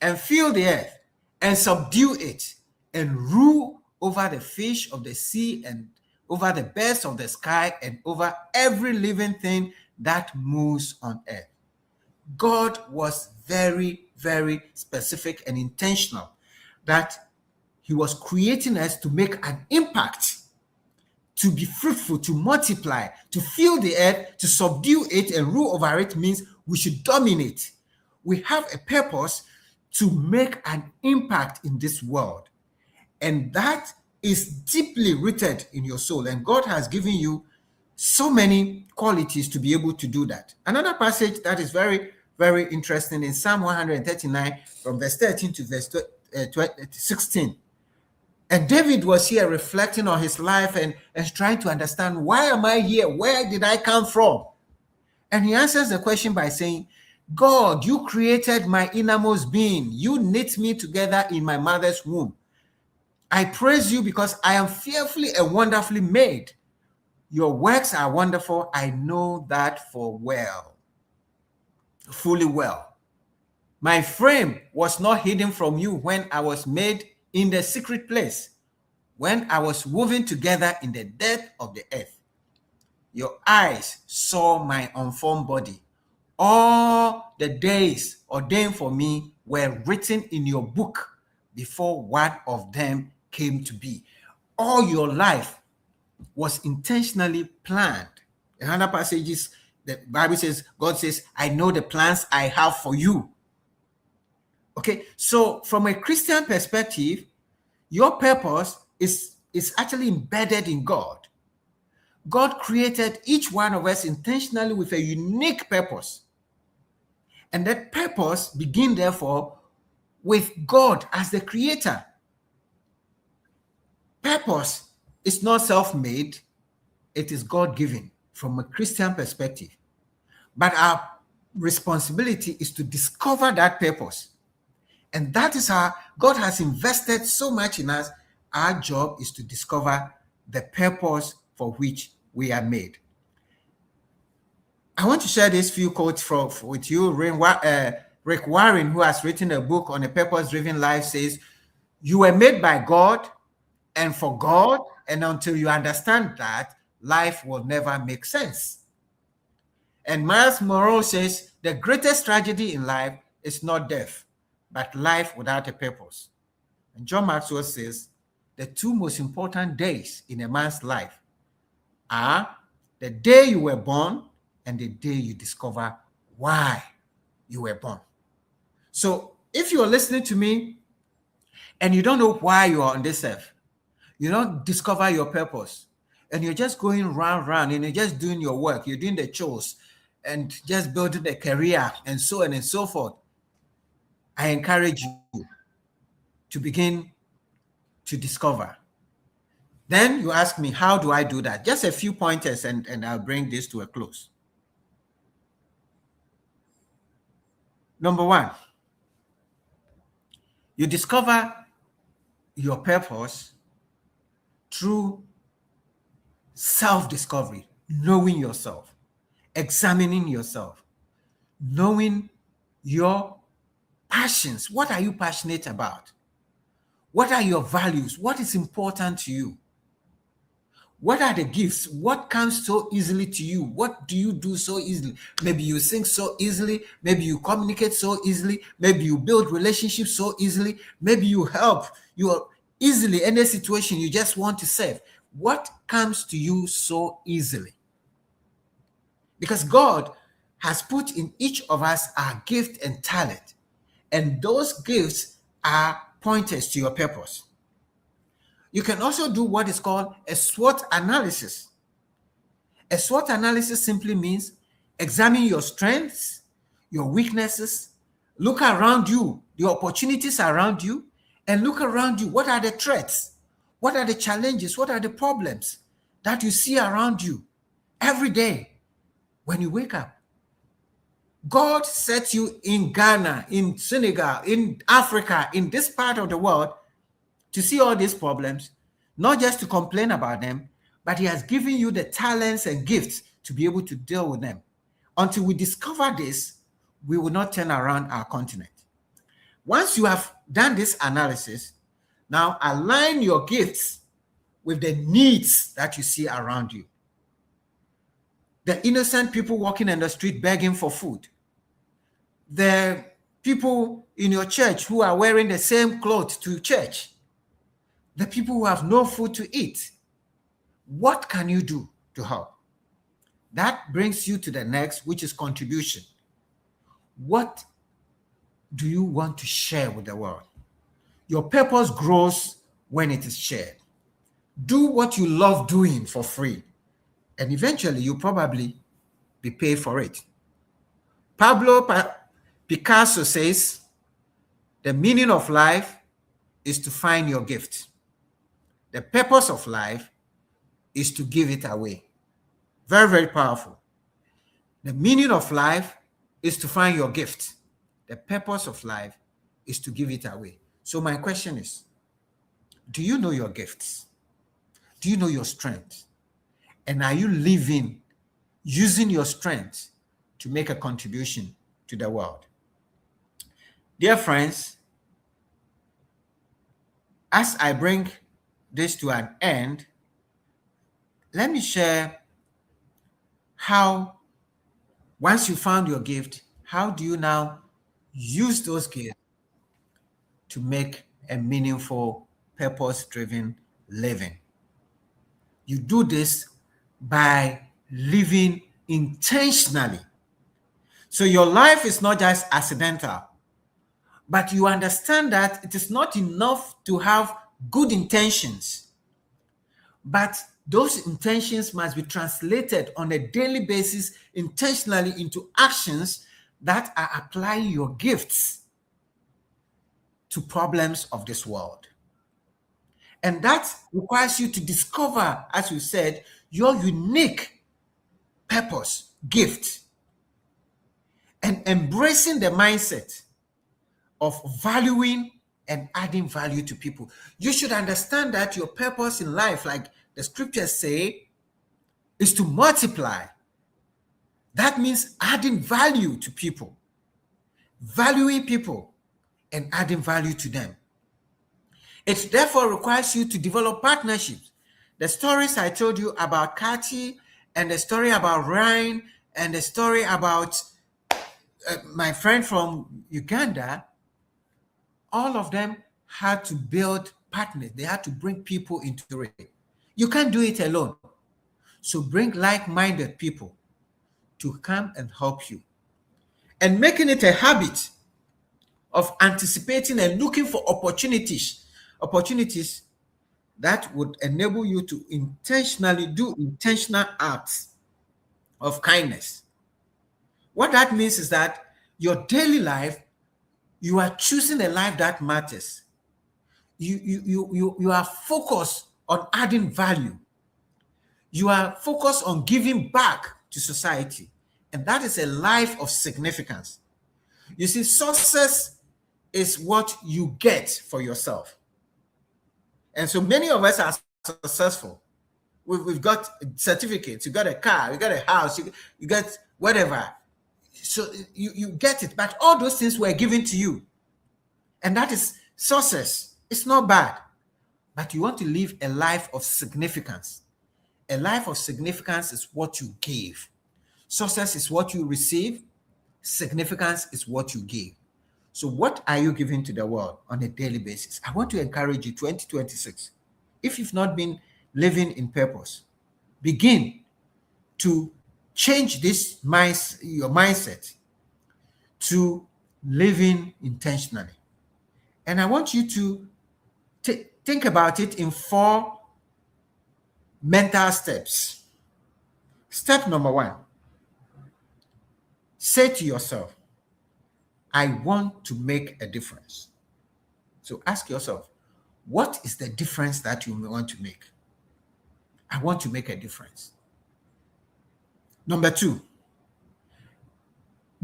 and fill the earth, and subdue it, and rule over the fish of the sea, and over the birds of the sky, and over every living thing that moves on earth. God was very, very specific and intentional that he was creating us to make an impact, to be fruitful, to multiply, to fill the earth, to subdue it and rule over it. Means we should dominate. We have a purpose to make an impact in this world. And that is deeply rooted in your soul. And God has given you so many qualities to be able to do that. Another passage that is very, very interesting in Psalm 139 from verse 13 to verse 16. And David was here reflecting on his life and trying to understand, why am I here? Where did I come from? And he answers the question by saying, God, you created my innermost being. You knit me together in my mother's womb. I praise you because I am fearfully and wonderfully made. Your works are wonderful. I know that fully well. My frame was not hidden from you when I was made in the secret place, when I was woven together in the depth of the earth. Your eyes saw my unformed body. All the days ordained for me were written in your book before one of them came to be. All your life was intentionally planned. In other passages, the Bible says, God says, I know the plans I have for you. Okay, so from a Christian perspective, your purpose is actually embedded in God. God created each one of us intentionally with a unique purpose. And that purpose begins, therefore, with God as the creator. Purpose is not self-made, it is God-given from a Christian perspective. But our responsibility is to discover that purpose. And that is how God has invested so much in us. Our job is to discover the purpose for which we are made. I want to share these few quotes with you. Rick Warren, who has written a book on a purpose-driven life, says, you were made by God and for God, and until you understand that, life will never make sense. And Miles Monroe says the greatest tragedy in life is not death, but life without a purpose. And John Maxwell says the two most important days in a man's life are the day you were born and the day you discover why you were born. So if you're listening to me and you don't know why you are on this earth, you don't discover your purpose, and you're just going round and you're just doing your work, you're doing the chores and just building a career and so on and so forth, I encourage you to begin to discover. Then you ask me, how do I do that? Just a few pointers and I'll bring this to a close. Number one, you discover your purpose through self-discovery, knowing yourself, examining yourself, knowing your passions. What are you passionate about? What are your values? What is important to you? What are the gifts? What comes so easily to you? What do you do so easily? Maybe you sing so easily. Maybe you communicate so easily. Maybe you build relationships so easily. Maybe you help. You are easily in a situation you just want to serve. What comes to you so easily? Because God has put in each of us our gift and talent. And those gifts are pointers to your purpose. You can also do what is called a SWOT analysis. A SWOT analysis simply means examine your strengths, your weaknesses, look around you, the opportunities around you, and look around you. What are the threats? What are the challenges? What are the problems that you see around you every day when you wake up? God set you in Ghana, in Senegal, in Africa, in this part of the world to see all these problems, not just to complain about them, but He has given you the talents and gifts to be able to deal with them. Until we discover this, we will not turn around our continent. Once you have done this analysis, now align your gifts with the needs that you see around you. The innocent people walking in the street begging for food. The people in your church who are wearing the same clothes to church. The people who have no food to eat. What can you do to help? That brings you to the next, which is contribution. What do you want to share with the world? Your purpose grows when it is shared. Do what you love doing for free, and eventually you'll probably be paid for it. Pablo Picasso says, the meaning of life is to find your gift. The purpose of life is to give it away. Very, very powerful. The meaning of life is to find your gift. The purpose of life is to give it away. So my question is, do you know your gifts? Do you know your strengths? And are you living, using your strengths to make a contribution to the world? Dear friends, as I bring this to an end, let me share how, once you found your gift, how do you now use those gifts to make a meaningful, purpose-driven living? You do this by living intentionally. So your life is not just accidental, but you understand that it is not enough to have good intentions, but those intentions must be translated on a daily basis intentionally into actions that are applying your gifts to problems of this world. And that requires you to discover, as we said, your unique purpose, gift, and embracing the mindset of valuing and adding value to people. You should understand that your purpose in life, like the scriptures say, is to multiply. That means adding value to people, valuing people, and adding value to them. It therefore requires you to develop partnerships. The stories I told you about Kati and the story about Ryan and the story about my friend from Uganda, all of them had to build partners. They had to bring people into it. You can't do it alone. So bring like-minded people to come and help you. And making it a habit of anticipating and looking for opportunities that would enable you to intentionally do intentional acts of kindness. What that means is that your daily life, you are choosing a life that matters. You are focused on adding value. You are focused on giving back to society. And that is a life of significance. You see, success is what you get for yourself. And so many of us are successful. We've got certificates, you got a car, you got a house, you got whatever. So you get it, but all those things were given to you. And that is success. It's not bad, but you want to live a life of significance. A life of significance is what you give. Success is what you receive. Significance is what you give. So what are you giving to the world on a daily basis? I want to encourage you, 2026. If you've not been living in purpose, begin to change your mindset to living intentionally. And I want you to think about it in 4 mental steps. Step number 1, say to yourself, I want to make a difference. So ask yourself, what is the difference that you want to make? I want to make a difference. Number 2,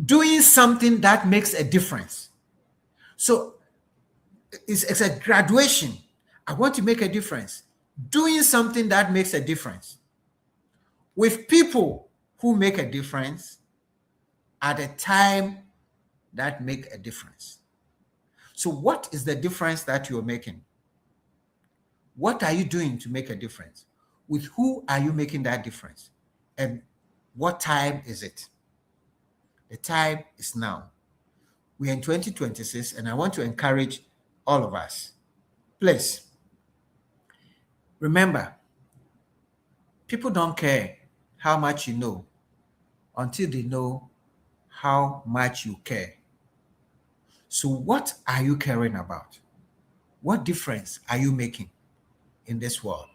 doing something that makes a difference. So it's a graduation. I want to make a difference. Doing something that makes a difference with people who make a difference at a time that make a difference. So what is the difference that you're making? What are you doing to make a difference? With who are you making that difference? And what time is it? The time is now. We're in 2026, and I want to encourage all of us. Please, remember, people don't care how much you know until they know how much you care. So what are you caring about? What difference are you making in this world?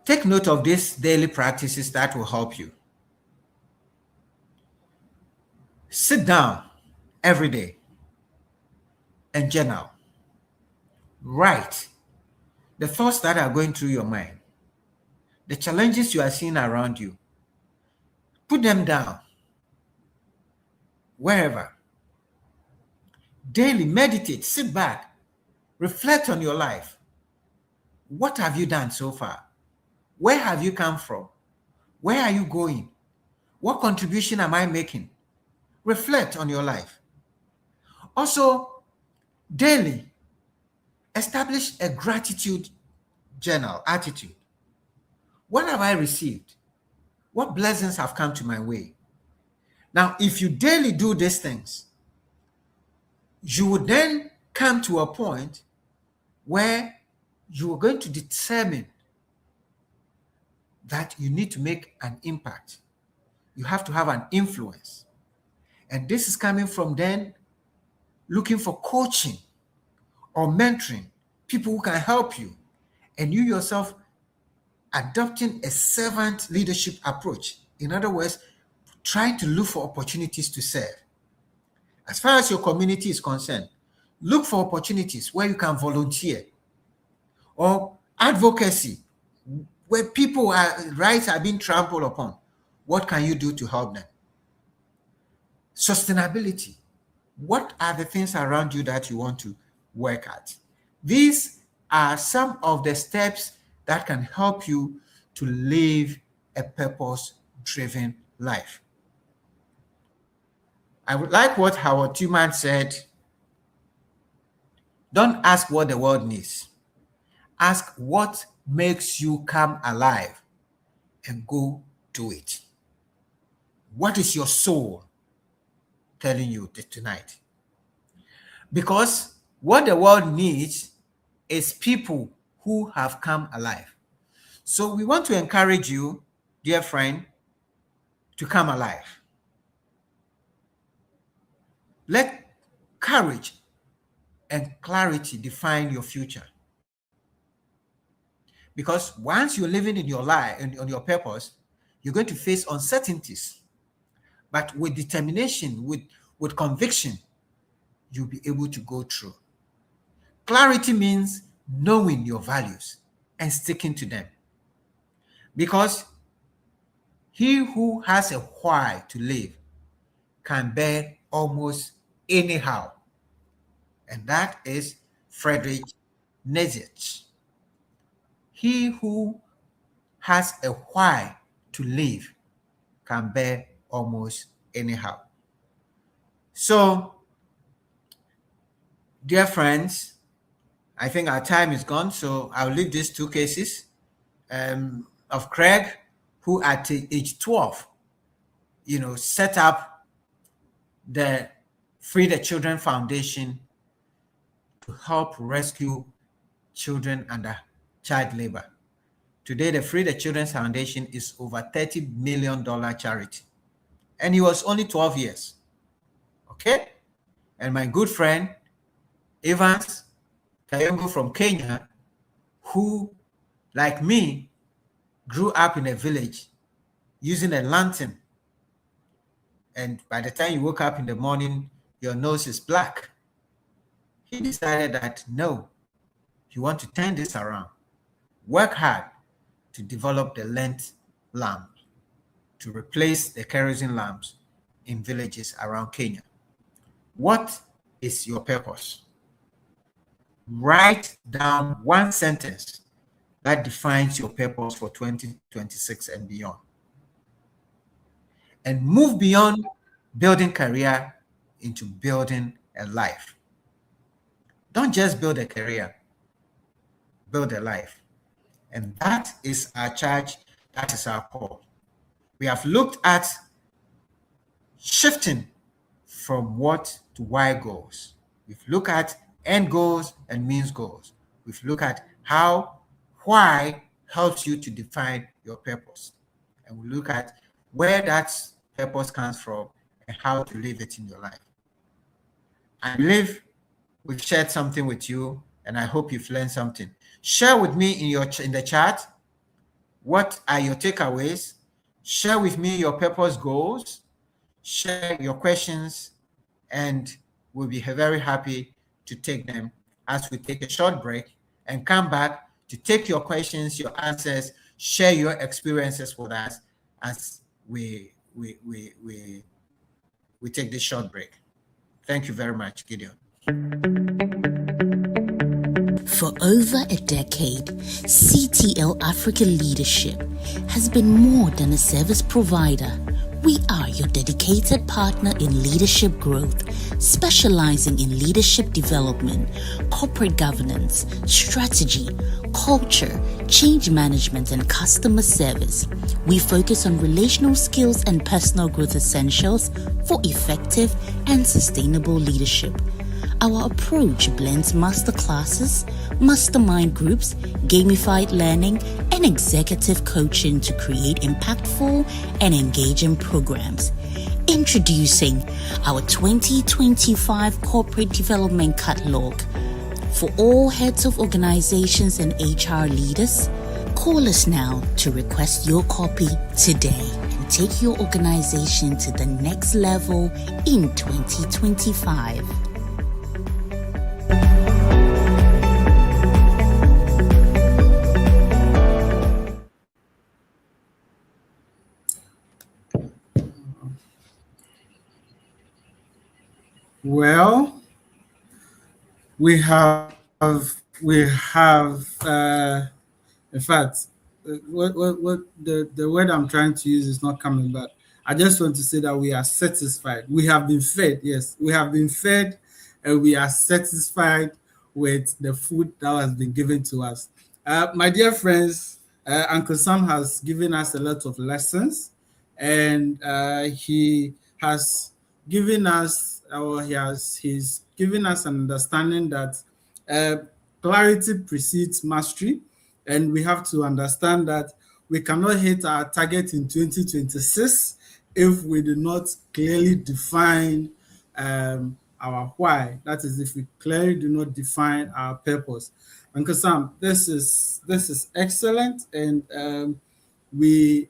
Take note of these daily practices that will help you. Sit down every day and journal. Write the thoughts that are going through your mind, the challenges you are seeing around you. Put them down wherever. Daily meditate, sit back, reflect on your life. What have you done so far? Where have you come from? Where are you going? What contribution am I making? Reflect on your life. Also, daily, establish a gratitude journal, attitude. What have I received? What blessings have come to my way? Now, if you daily do these things, you would then come to a point where you are going to determine that you need to make an impact. You have to have an influence. And this is coming from then looking for coaching or mentoring, people who can help you, and you yourself adopting a servant leadership approach. In other words, trying to look for opportunities to serve. As far as your community is concerned, look for opportunities where you can volunteer, or advocacy, where rights are being trampled upon. What can you do to help them? Sustainability. What are the things around you that you want to work at? These are some of the steps that can help you to live a purpose-driven life. I would like what Howard Tuman said. Don't ask what the world needs. Ask what makes you come alive. and go do it. What is your soul telling you tonight? Because what the world needs is people who have come alive. So we want to encourage you, dear friend, to come alive. Let courage and clarity define your future. Because once you're living in your life and on your purpose, you're going to face uncertainties. But with determination, with conviction, you'll be able to go through. Clarity means knowing your values and sticking to them. Because he who has a why to live can bear almost anyhow. And that is Friedrich Nietzsche. He who has a why to live can bear almost anyhow. So, dear friends, I think our time is gone, so I'll leave these two cases of Craig, who at age 12, set up the Free the Children Foundation to help rescue children under child labor. Today, the Free the Children Foundation is over $30 million charity. And he was only 12 years. Okay? And my good friend, Evans Kayongo from Kenya, who, like me, grew up in a village using a lantern. And by the time you woke up in the morning, your nose is black. He decided that, no, you want to turn this around. Work hard to develop the lent lamp to replace the kerosene lamps in villages around Kenya. What is your purpose? Write down one sentence that defines your purpose for 2026 and beyond. And move beyond building career into building a life. Don't just build a career, build a life. And that is our charge, that is our call. We have looked at shifting from what to why goals. We've looked at end goals and means goals. We've looked at how why helps you to define your purpose. And we look at where that purpose comes from and how to live it in your life. I believe we've shared something with you, and I hope you've learned something. Share with me in the chat what are your takeaways. Share with me your purpose goals. Share your questions, and we'll be very happy to take them as we take a short break and come back to take your questions, your answers, share your experiences with us as we take this short break. Thank you very much, Gideon. For over a decade, CTL Africa Leadership has been more than a service provider. We are your dedicated partner in leadership growth, specializing in leadership development, corporate governance, strategy, culture, change management, and customer service. We focus on relational skills and personal growth essentials for effective and sustainable leadership. Our approach blends masterclasses, mastermind groups, gamified learning, and executive coaching to create impactful and engaging programs. Introducing our 2025 Corporate Development Catalog. For all heads of organizations and HR leaders, call us now to request your copy today and take your organization to the next level in 2025. Well, we have, in fact, what the word I'm trying to use is not coming back. I just want to say that we are satisfied. We have been fed. Yes, we have been fed, and we are satisfied with the food that has been given to us. My dear friends, Uncle Sam has given us a lot of lessons, and he has given us, or he's given us an understanding that uh, clarity precedes mastery, and we have to understand that we cannot hit our target in 2026 if we do not clearly define our why. That is, if we clearly do not define our purpose. Uncle Sam, this is excellent, and we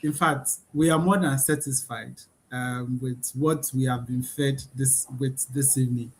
in fact, we are more than satisfied with what we have been fed this evening.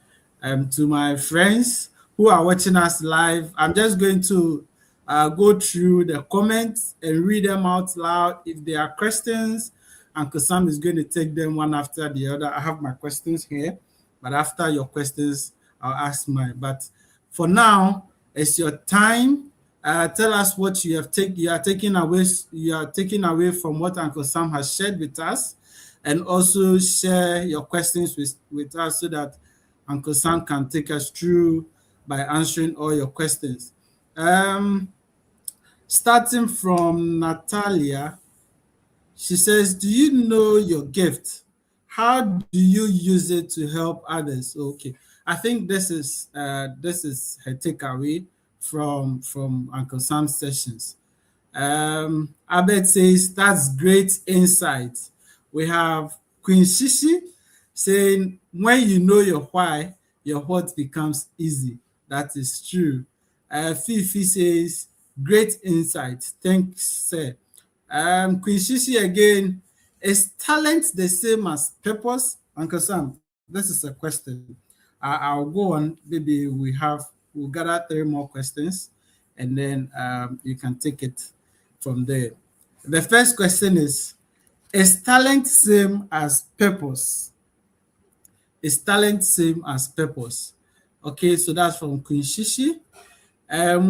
To my friends who are watching us live, I'm just going to go through the comments and read them out loud. If there are questions, Uncle Sam is going to take them one after the other. I have my questions here, but after your questions, I'll ask mine. But for now, it's your time. Tell us what you are taking away from what Uncle Sam has shared with us, and also share your questions with us so that Uncle Sam can take us through by answering all your questions. Starting from Natalia, she says, "Do you know your gift? How do you use it to help others?" Okay, I think this is her takeaway from Uncle Sam's sessions. Abed says, "That's great insight." We have Queen Shishi saying, "When you know your why, your what becomes easy." That is true. Fifi says, "Great insight. Thanks, sir." Queen Shishi again, "Is talent the same as purpose?" Uncle Sam, this is a question. I'll go on. Maybe we'll gather 3 more questions, and then you can take it from there. The first question is talent same as purpose? Is talent same as purpose? Okay, so that's from Queen Shishi.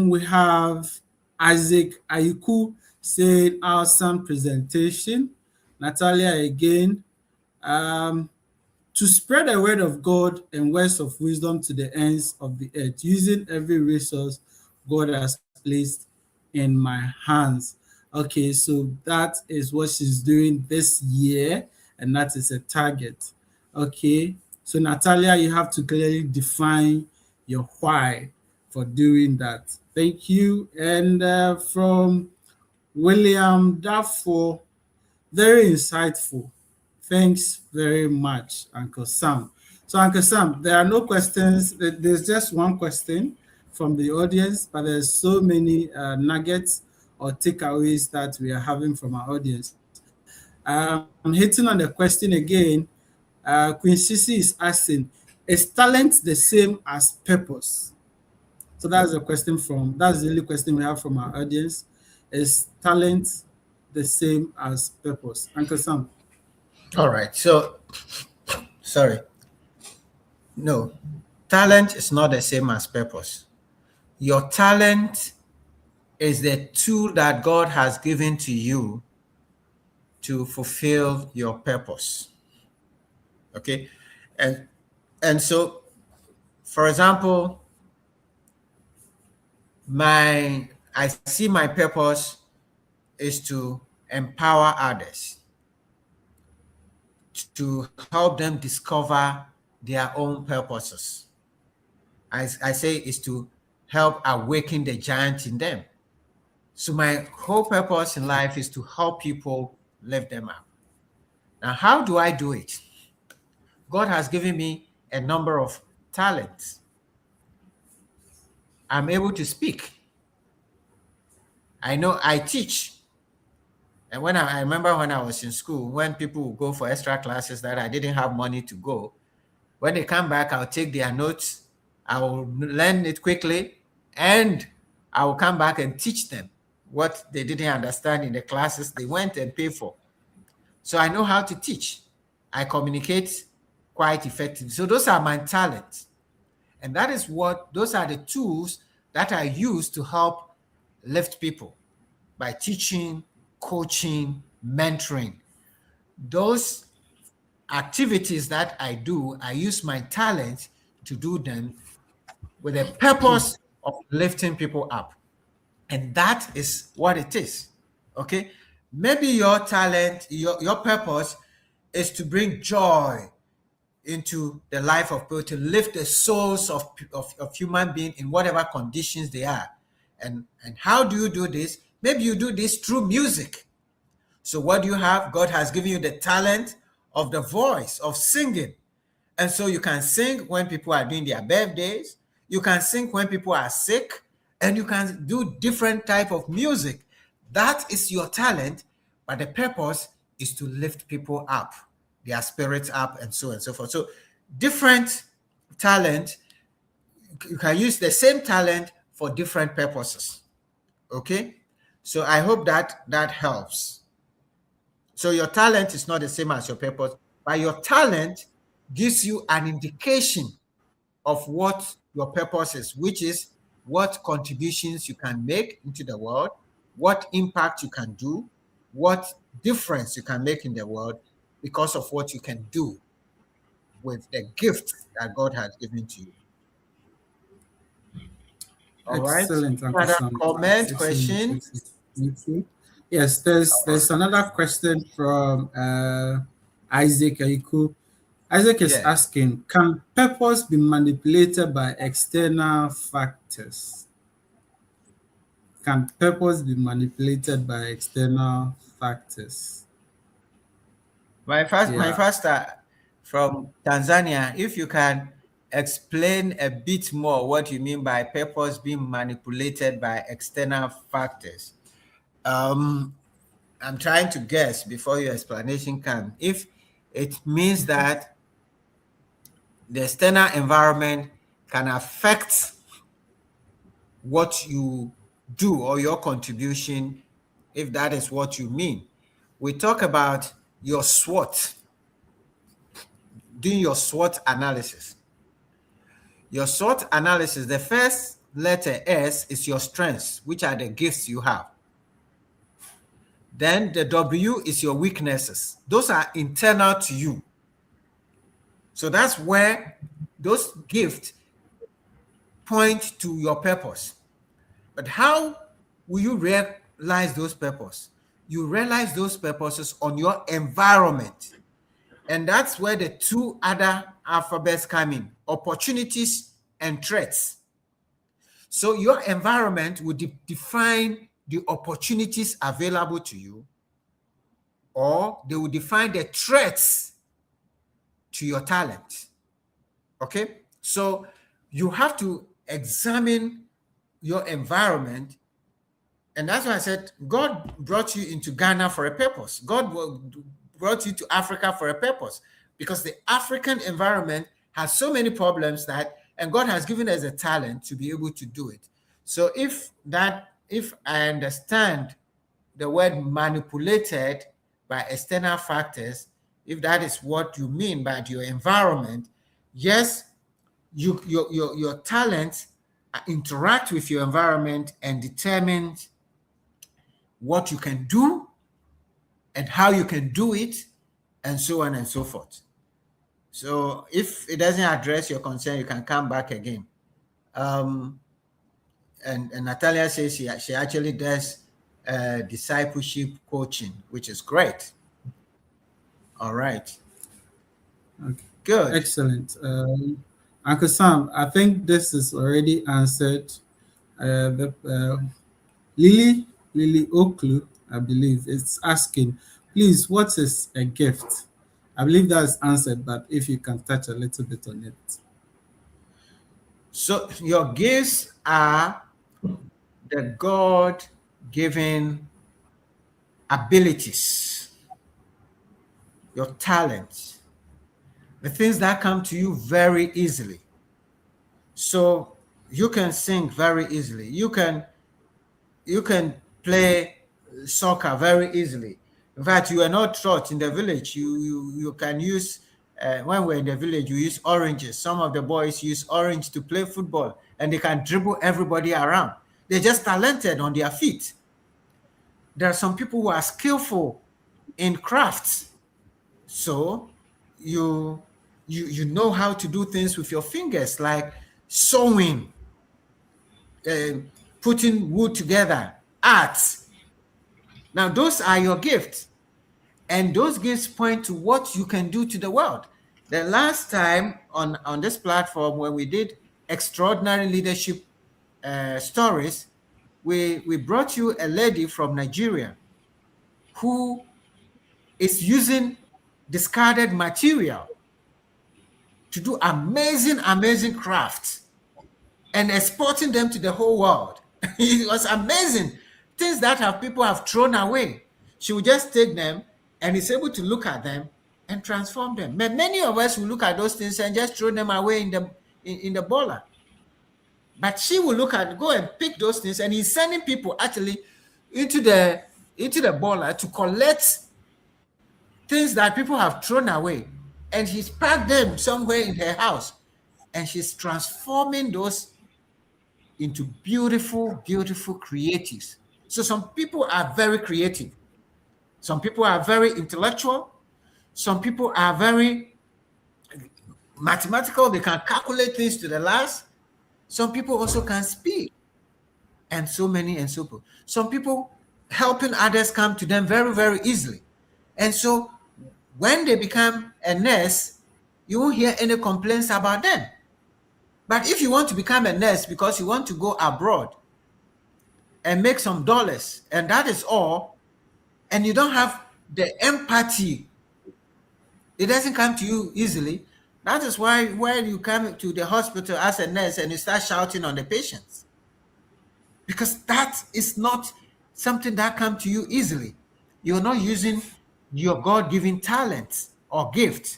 We have Isaac Ayuku saying, "Awesome presentation." Natalia again, "To spread the word of God and words of wisdom to the ends of the earth, using every resource God has placed in my hands." Okay, so that is what she's doing this year, and that is a target. Okay, so Natalia, you have to clearly define your why for doing that. Thank you. And from William Dafoe, very insightful. Thanks very much, Uncle Sam. So, Uncle Sam, there are no questions. There's just one question from the audience, but there's so many nuggets or takeaways that we are having from our audience. I'm hitting on the question again. Queen Sisi is asking, "Is talent the same as purpose?" So that's the only question we have from our audience. Is talent the same as purpose? Uncle Sam. All right. So, sorry. No, talent is not the same as purpose. Your talent is the tool that God has given to you to fulfill your purpose. Okay. And so, for example, I see my purpose is to empower others, to help them discover their own purposes. I say is to help awaken the giant in them. So my whole purpose in life is to help people lift them up. Now, how do I do it? God has given me a number of talents. I'm able to speak. I know I teach. And when I remember when I was in school, when people would go for extra classes that I didn't have money to go, when they come back, I'll take their notes, I will learn it quickly, and I will come back and teach them what they didn't understand in the classes they went and paid for. So I know how to teach. I communicate quite effectively. So those are my talents. And those are the tools that I use to help lift people by teaching, coaching, mentoring. Those activities that I do, I use my talent to do them with a purpose of lifting people up. And that is what it is. Okay. Maybe your talent, your purpose is to bring joy into the life of people, to lift the souls of human beings in whatever conditions they are. And how do you do this? Maybe you do this through music. So what do you have? God has given you the talent of the voice, of singing. And so you can sing when people are doing their birthdays, you can sing when people are sick, and you can do different type of music. That is your talent, but the purpose is to lift people up, their spirits up, and so on and so forth. So different talent, you can use the same talent for different purposes. Okay? So I hope that that helps. So your talent is not the same as your purpose, but your talent gives you an indication of what your purpose is, which is what contributions you can make into the world, what impact you can do, what difference you can make in the world because of what you can do with the gift that God has given to you. All right. Excellent, Uncle Other Sam. comment, Excellent, question? excellent. Thank you. Yes, there's another question from Isaac Aiku. Isaac is Yeah. asking, can purpose be manipulated by external factors? Can purpose be manipulated by external factors? My Yeah, first from Tanzania, if you can explain a bit more what you mean by purpose being manipulated by external factors. I'm trying to guess before your explanation comes. If it means that the external environment can affect what you do or your contribution, if that is what you mean. We talk about your SWOT, doing your SWOT analysis. Your SWOT analysis, the first letter S is your strengths, which are the gifts you have. Then the W is your weaknesses. Those are internal to you. So that's where those gifts point to your purpose. But how will you realize those purposes? You realize those purposes on your environment. And that's where the two other alphabets come in, opportunities and threats. So your environment will define the opportunities available to you, or they will define the threats to your talent. Okay? So you have to examine your environment. And that's why I said God brought you into Ghana for a purpose. God brought you to Africa for a purpose, because the African environment has so many problems and God has given us a talent to be able to do it. So if I understand the word manipulated by external factors, if that is what you mean by your environment, yes, your talents interact with your environment and determine what you can do and how you can do it, and so on and so forth. So if it doesn't address your concern, you can come back again. And Natalia says she actually does discipleship coaching, which is great. All right. okay. Good. Excellent. Uncle Sam, I think this is already answered. Lily Oklu, I believe, is asking, please, what is a gift? I believe that's answered, but if you can touch a little bit on it. So your gifts are the God-given abilities, your talents, the things that come to you very easily. So you can sing very easily. You can play soccer very easily. In fact, you are not taught in the village. You can use when we're in the village, you use oranges. Some of the boys use orange to play football, and they can dribble everybody around. They're just talented on their feet. There are some people who are skillful in crafts. So you know how to do things with your fingers, like sewing, putting wood together, arts. Now, those are your gifts. And those gifts point to what you can do to the world. The last time on this platform, when we did extraordinary leadership stories, we brought you a lady from Nigeria who is using discarded material to do amazing crafts and exporting them to the whole world. It was amazing. Things that people have thrown away. She would just take them and is able to look at them and transform them. But many of us will look at those things and just throw them away in the boiler. But she will go and pick those things, and he's sending people actually into the boiler to collect things that people have thrown away. And he's packed them somewhere in her house. And she's transforming those into beautiful creatives. So some people are very creative. Some people are very intellectual. Some people are very mathematical. They can calculate things to the last. Some people also can speak. And so many and so forth. Some people helping others come to them very easily. And so when they become a nurse, you won't hear any complaints about them. But if you want to become a nurse because you want to go abroad and make some dollars, and that is all, and you don't have the empathy, it doesn't come to you easily. That is why when you come to the hospital as a nurse and you start shouting on the patients, because that is not something that comes to you easily. You're not using your God-given talent or gift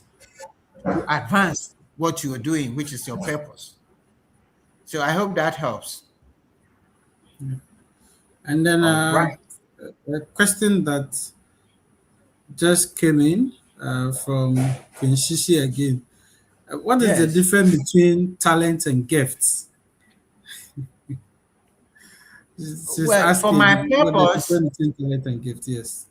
to advance what you're doing, which is your purpose. So I hope that helps. And then Right. a question that just came in from Queen Shishi again. What is the Yes. difference between talent and gifts? She's Well, asking for my what the purpose, difference between talent and gift. Yes.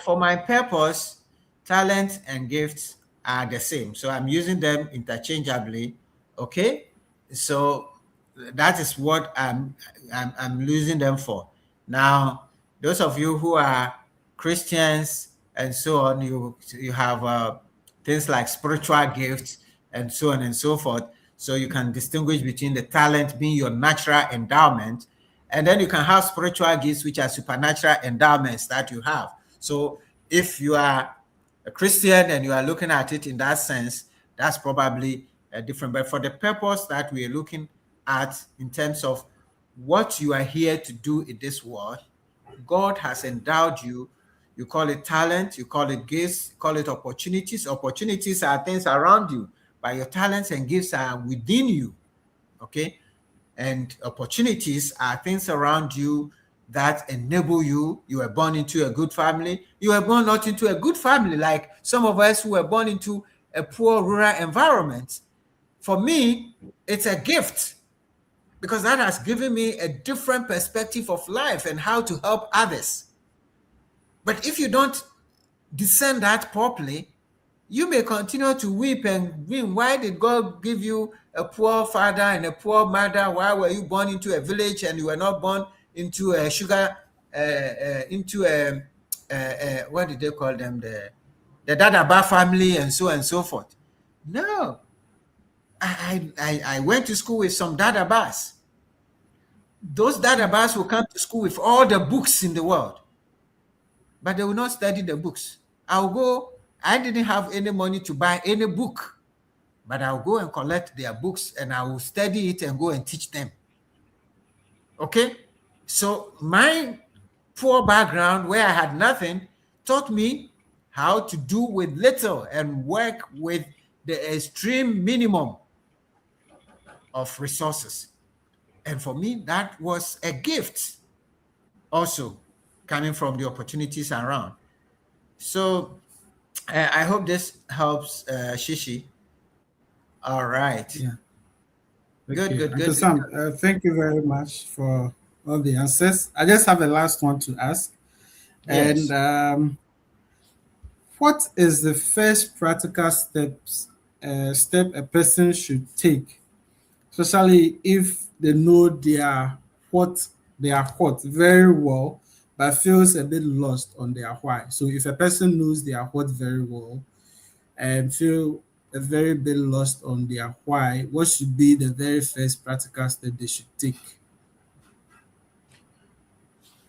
for my purpose, talent and gifts are the same. So I'm using them interchangeably. Okay. So that is what I'm using them for. Now, those of you who are Christians and so on, you have things like spiritual gifts and so on and so forth. So you can distinguish between the talent being your natural endowment, and then you can have spiritual gifts, which are supernatural endowments that you have. So if you are a Christian and you are looking at it in that sense, that's probably different. But for the purpose that we are looking at in terms of what you are here to do in this world, God has endowed you. You call it talent, you call it gifts, you call it opportunities. Opportunities are things around you, but your talents and gifts are within you. Okay? And opportunities are things around you that enable you. You were born into a good family. You were born not into a good family, like some of us who were born into a poor rural environment. For me, it's a gift because that has given me a different perspective of life and how to help others. But if you don't discern that properly, you may continue to weep and weep. Why did God give you a poor father and a poor mother? Why were you born into a village and you were not born into a what did they call them? The Dadaba family and so on and so forth. No. I went to school with some Dadabas. Those Dadabas will come to school with all the books in the world, but they will not study the books. I didn't have any money to buy any book, but I'll go and collect their books and I will study it and go and teach them. Okay? So my poor background, where I had nothing, taught me how to do with little and work with the extreme minimum of resources. And for me, that was a gift also coming from the opportunities around. So I hope this helps, Shishi. All right. Yeah. Good. Uncle Sam, thank you very much for all the answers. I just have a last one to ask. Yes. And what is the first practical step a person should take, especially if they know they are what they are hot very well, but feels a bit lost on their why. So if a person knows they are hot very well and feel a very bit lost on their why, what should be the very first practical step they should take?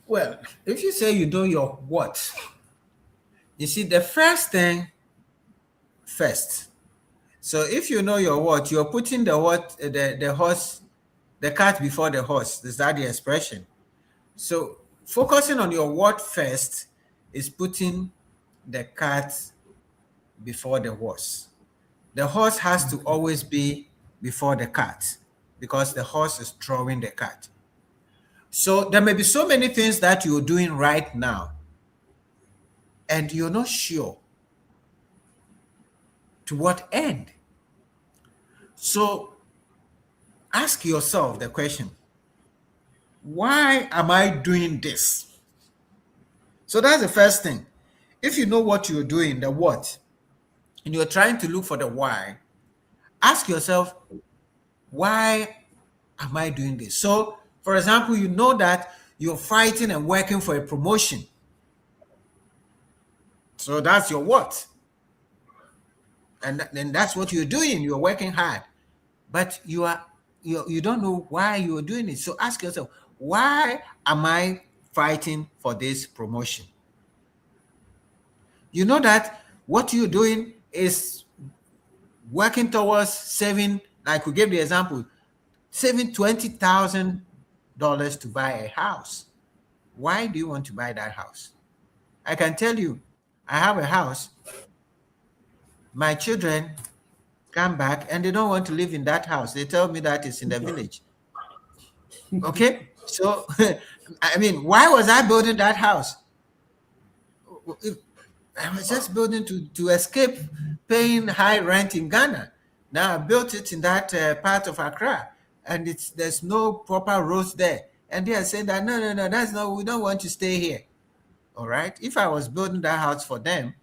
Well, if you say you know your what, you see, the first thing first. So if you know your what, you're putting the what, the horse, the cart before the horse. Is that the expression? So focusing on your what first is putting the cart before the horse. The horse has to always be before the cart because the horse is drawing the cart. So there may be so many things that you're doing right now and you're not sure to what end. So ask yourself the question, why am I doing this? So that's the first thing. If you know what you're doing, the what, and you're trying to look for the why, ask yourself, why am I doing this? So, for example, you know that you're fighting and working for a promotion. So that's your what. And then that's what you're doing. You're working hard. But you don't know why you're doing it. So ask yourself, why am I fighting for this promotion? You know that what you're doing is working towards saving, like we gave the example, saving $20,000 to buy a house. Why do you want to buy that house? I can tell you, I have a house. My children come back and they don't want to live in that house. They tell me that it's in the village. Okay? So, I mean, why was I building that house? I was just building to escape paying high rent in Ghana. Now I built it in that part of Accra, and there's no proper roads there. And they are saying that no, that's not. We don't want to stay here. All right. If I was building that house for them,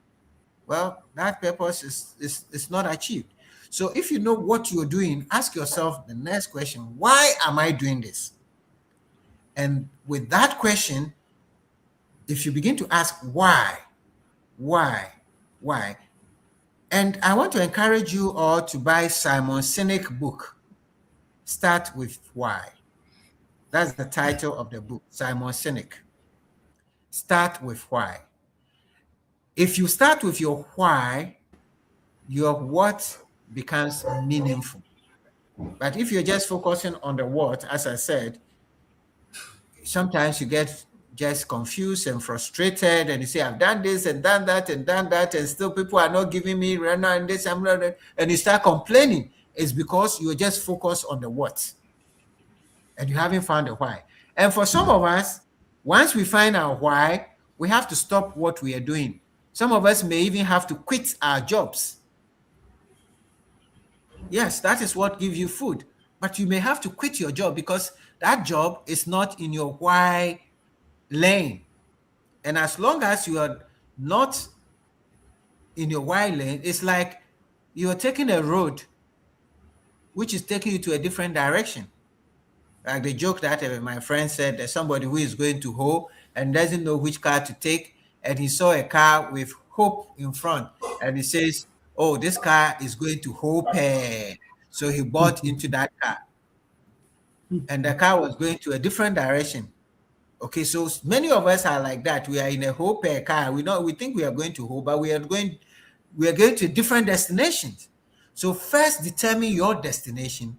well, that purpose is not achieved. So if you know what you're doing, ask yourself the next question: why am I doing this? And with that question, if you begin to ask why, and I want to encourage you all to buy Simon Sinek book. Start with why. That's the title of the book, Simon Sinek. Start with why. If you start with your why, your what becomes meaningful. But if you're just focusing on the what, as I said, sometimes you get just confused and frustrated, and you say, I've done this and done that and done that, and still people are not giving me right now and this, and you start complaining. It's because you're just focused on the what, and you haven't found the why. And for some of us, once we find our why, we have to stop what we are doing. Some of us may even have to quit our jobs. Yes, that is what gives you food, but you may have to quit your job because that job is not in your why lane. And as long as you are not in your why lane, it's like you're taking a road which is taking you to a different direction. Like the joke that my friend said, there's somebody who is going to Ho and doesn't know which car to take, and he saw a car with Hope in front, and he says, oh, this car is going to Hope. So he bought into that car, and the car was going to a different direction. Okay, so many of us are like that. We are in a Hope car. We think we are going to Hope, but we are going to different destinations. So first determine your destination,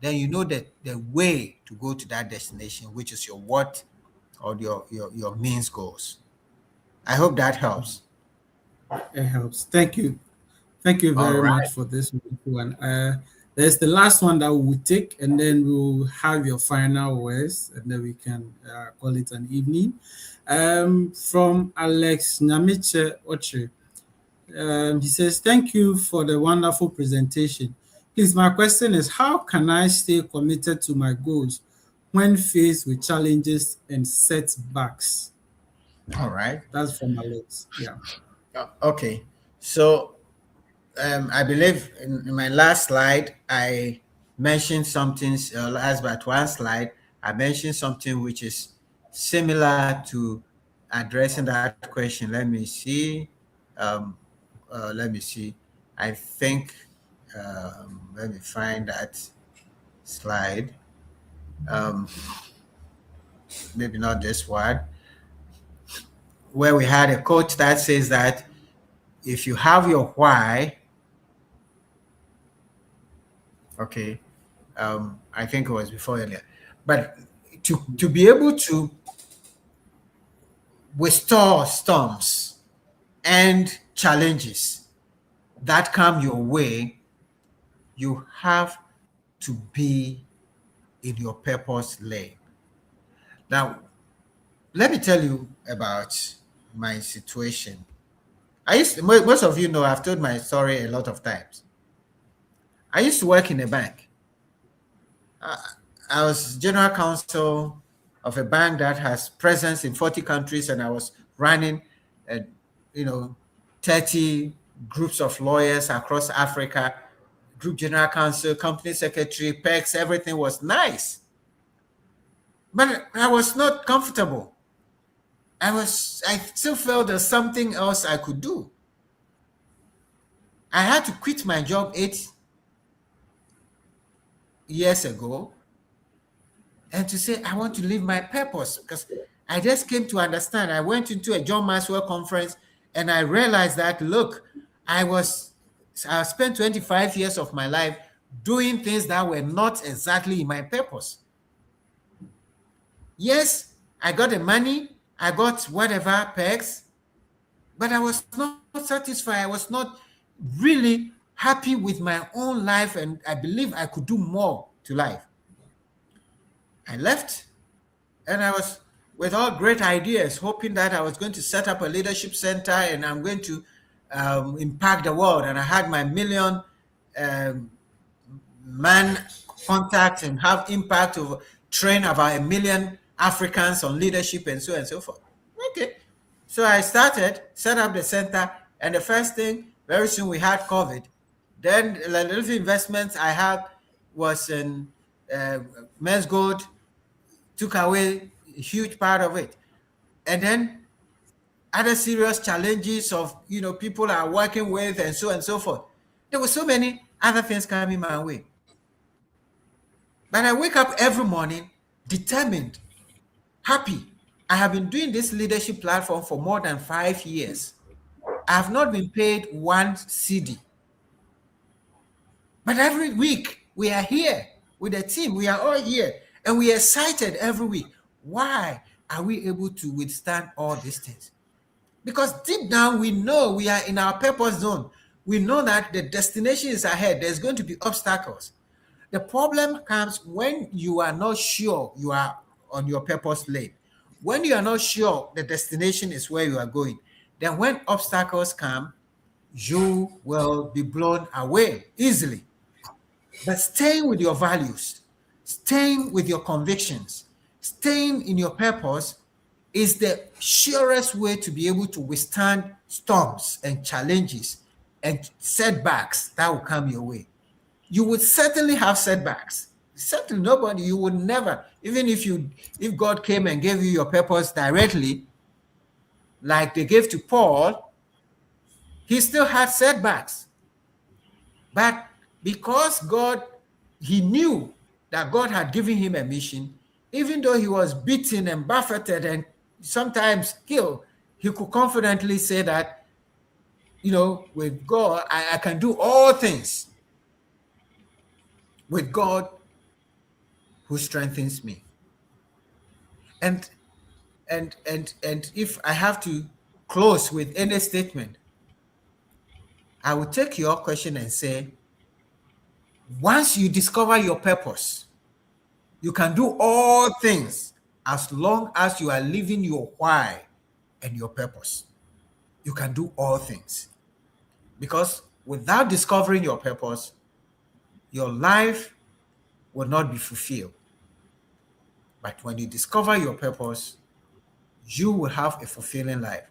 then you know that the way to go to that destination, which is your what or your means goals. I hope that helps. It helps. Thank you. Thank you very much for this one. There's the last one that we will take, and then we'll have your final words, and then we can call it an evening. From Alex Nyamiche Oche. He says, thank you for the wonderful presentation. Please, my question is, how can I stay committed to my goals when faced with challenges and setbacks? All right. That's from Alex. Yeah. Okay. So I believe in my last slide, I mentioned something last but one slide I mentioned something which is similar to addressing that question. Let me see. Let me see. I think, let me find that slide. Um, maybe not this one, where we had a quote that says that if you have your why, okay, I think it was before earlier, but to be able to withstand storms and challenges that come your way, you have to be in your purpose lane. Now, let me tell you about my situation. Most of you know I've told my story a lot of times. I used to work in a bank. I was general counsel of a bank that has presence in 40 countries, and I was running, uh, you know, 30 groups of lawyers across Africa, group general counsel, company secretary, PECs, everything was nice. But I was not comfortable. I still felt there's something else I could do. I had to quit my job 8 years ago and to say, I want to live my purpose, because I just came to understand. I went into a John Maxwell conference and I realized that, look, I spent 25 years of my life doing things that were not exactly my purpose. Yes, I got the money, I got whatever perks, but I was not satisfied. I was not really happy with my own life, and I believe I could do more to life. I left, and I was with all great ideas, hoping that I was going to set up a leadership center and I'm going to impact the world. And I had my million man contact and have impact of train about 1 million Africans on leadership and so on and so forth. Okay. So I set up the center, and the first thing, very soon we had COVID. Then the little investments I had was in Men's Gold, took away a huge part of it. And then other serious challenges of, people are working with and so on and so forth. There were so many other things coming my way. But I wake up every morning determined, happy. I have been doing this leadership platform for more than 5 years. I have not been paid 1 CD. But every week we are here with the team. We are all here and we are excited every week. Why are we able to withstand all these things? Because deep down we know we are in our purpose zone. We know that the destination is ahead. There's going to be obstacles. The problem comes when you are not sure you are on your purpose lane. When you are not sure the destination is where you are going, then when obstacles come, you will be blown away easily. But staying with your values, staying with your convictions, staying in your purpose is the surest way to be able to withstand storms and challenges and setbacks that will come your way. You would certainly have setbacks. Certainly you would never, even if God came and gave you your purpose directly, like they gave to Paul, he still had setbacks. But because he knew that God had given him a mission, even though he was beaten and buffeted and sometimes killed, he could confidently say that, with God, I can do all things with God who strengthens me. And if I have to close with any statement, I will take your question and say, once you discover your purpose, you can do all things as long as you are living your why and your purpose. You can do all things. Because without discovering your purpose, your life will not be fulfilled. But when you discover your purpose, you will have a fulfilling life,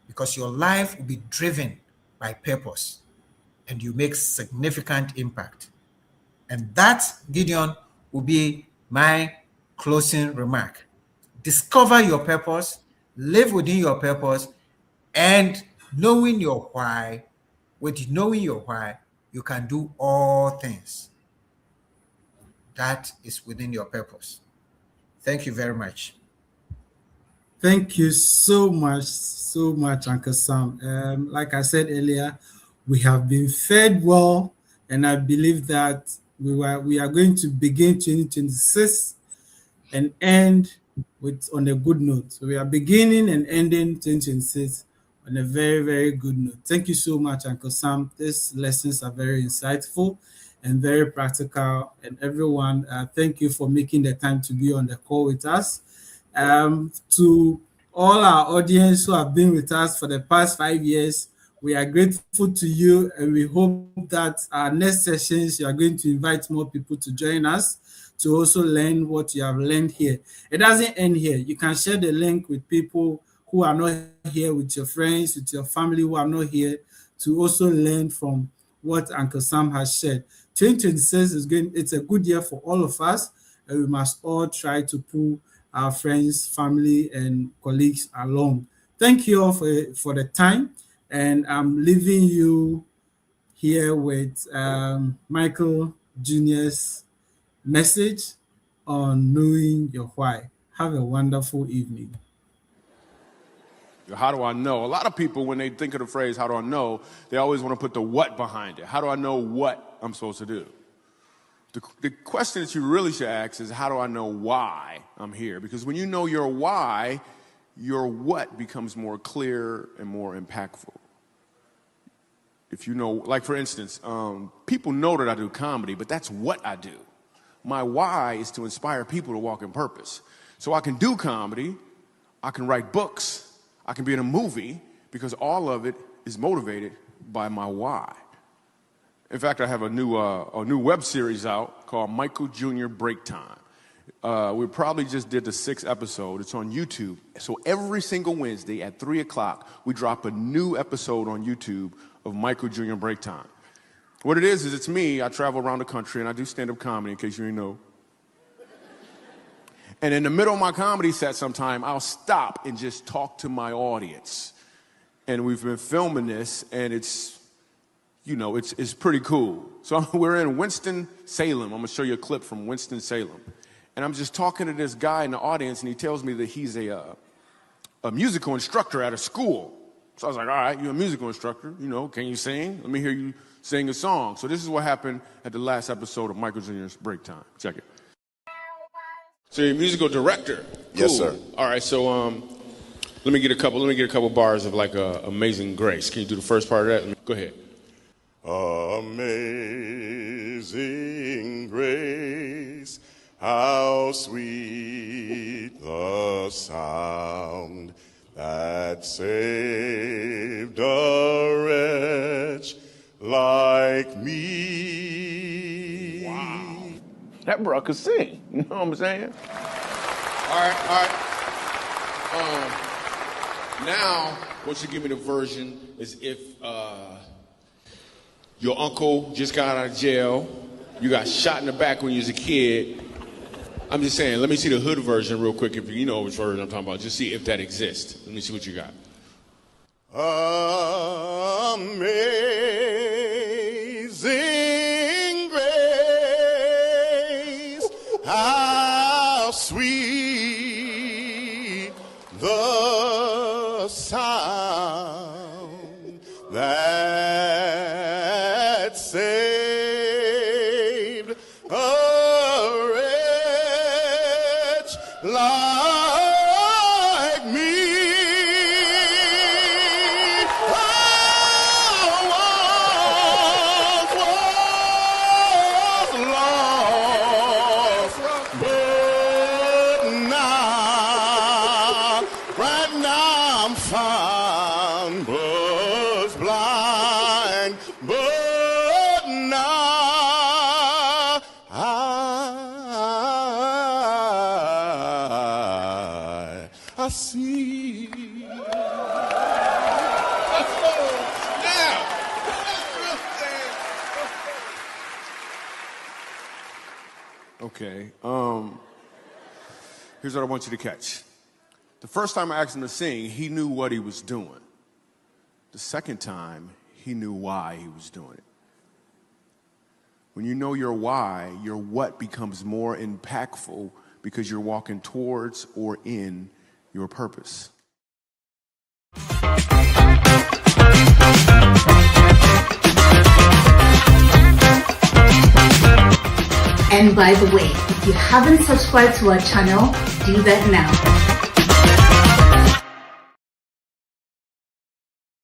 because your life will be driven by purpose and you make significant impact. And that, Gideon, will be my closing remark. Discover your purpose, live within your purpose, and knowing your why. With knowing your why, you can do all things. That is within your purpose. Thank you very much. Thank you so much, Uncle Sam. Like I said earlier, we have been fed well, and I believe that we are going to begin 2026 and end on a good note. So we are beginning and ending 2026 on a very, very good note. Thank you so much, Uncle Sam. These lessons are very insightful and very practical. And everyone, thank you for making the time to be on the call with us. To all our audience who have been with us for the past 5 years, we are grateful to you, and we hope that our next sessions you are going to invite more people to join us to also learn what you have learned here. It doesn't end here. You can share the link with people who are not here, with your friends, with your family who are not here, to also learn from what Uncle Sam has shared. 2026 it's a good year for all of us, and we must all try to pull our friends, family, and colleagues along. Thank you all for the time, and I'm leaving you here with Michael Jr.'s message on knowing your why. Have a wonderful evening. How do I know? A lot of people, when they think of the phrase, how do I know, they always want to put the what behind it. How do I know what I'm supposed to do? The question that you really should ask is, how do I know why I'm here? Because when you know your why, your what becomes more clear and more impactful. If you know, like for instance, people know that I do comedy, but that's what I do. My why is to inspire people to walk in purpose. So I can do comedy, I can write books, I can be in a movie, because all of it is motivated by my why. In fact, I have a new web series out called Michael Jr. Break Time. We probably just did the 6th episode. It's on YouTube. So every single Wednesday at 3 o'clock, we drop a new episode on YouTube of Michael Jr. Break Time. What it is it's me. I travel around the country and I do stand-up comedy, in case you didn't know. And in the middle of my comedy set sometime, I'll stop and just talk to my audience. And we've been filming this, and it's pretty cool. So we're in Winston-Salem. I'm going to show you a clip from Winston-Salem. And I'm just talking to this guy in the audience, and he tells me that he's a musical instructor at a school. So I was like, all right, you're a musical instructor. Can you sing? Let me hear you sing a song. So this is what happened at the last episode of Michael Jr.'s Break Time. Check it. So you're a musical director. Cool. Yes, sir. All right, so let me get a couple bars of like Amazing Grace. Can you do the first part of that? Go ahead. Amazing grace, how sweet the sound that saved a wretch like me. Wow. That bro could sing. You know what I'm saying? All right. Now, what you give me the version is if your uncle just got out of jail, you got shot in the back when you was a kid. I'm just saying, let me see the hood version real quick, if you know which version I'm talking about. Just see if that exists. Let me see what you got. Amazing grace, how sweet the sound that saved a wretch like me. I was lost, but now, right now I'm found, was blind, but now I see. Okay. here's what I want you to catch. The first time I asked him to sing, he knew what he was doing. The second time, he knew why he was doing it. When you know your why, your what becomes more impactful because you're walking towards or in your purpose. And by the way, if you haven't subscribed to our channel, do that now.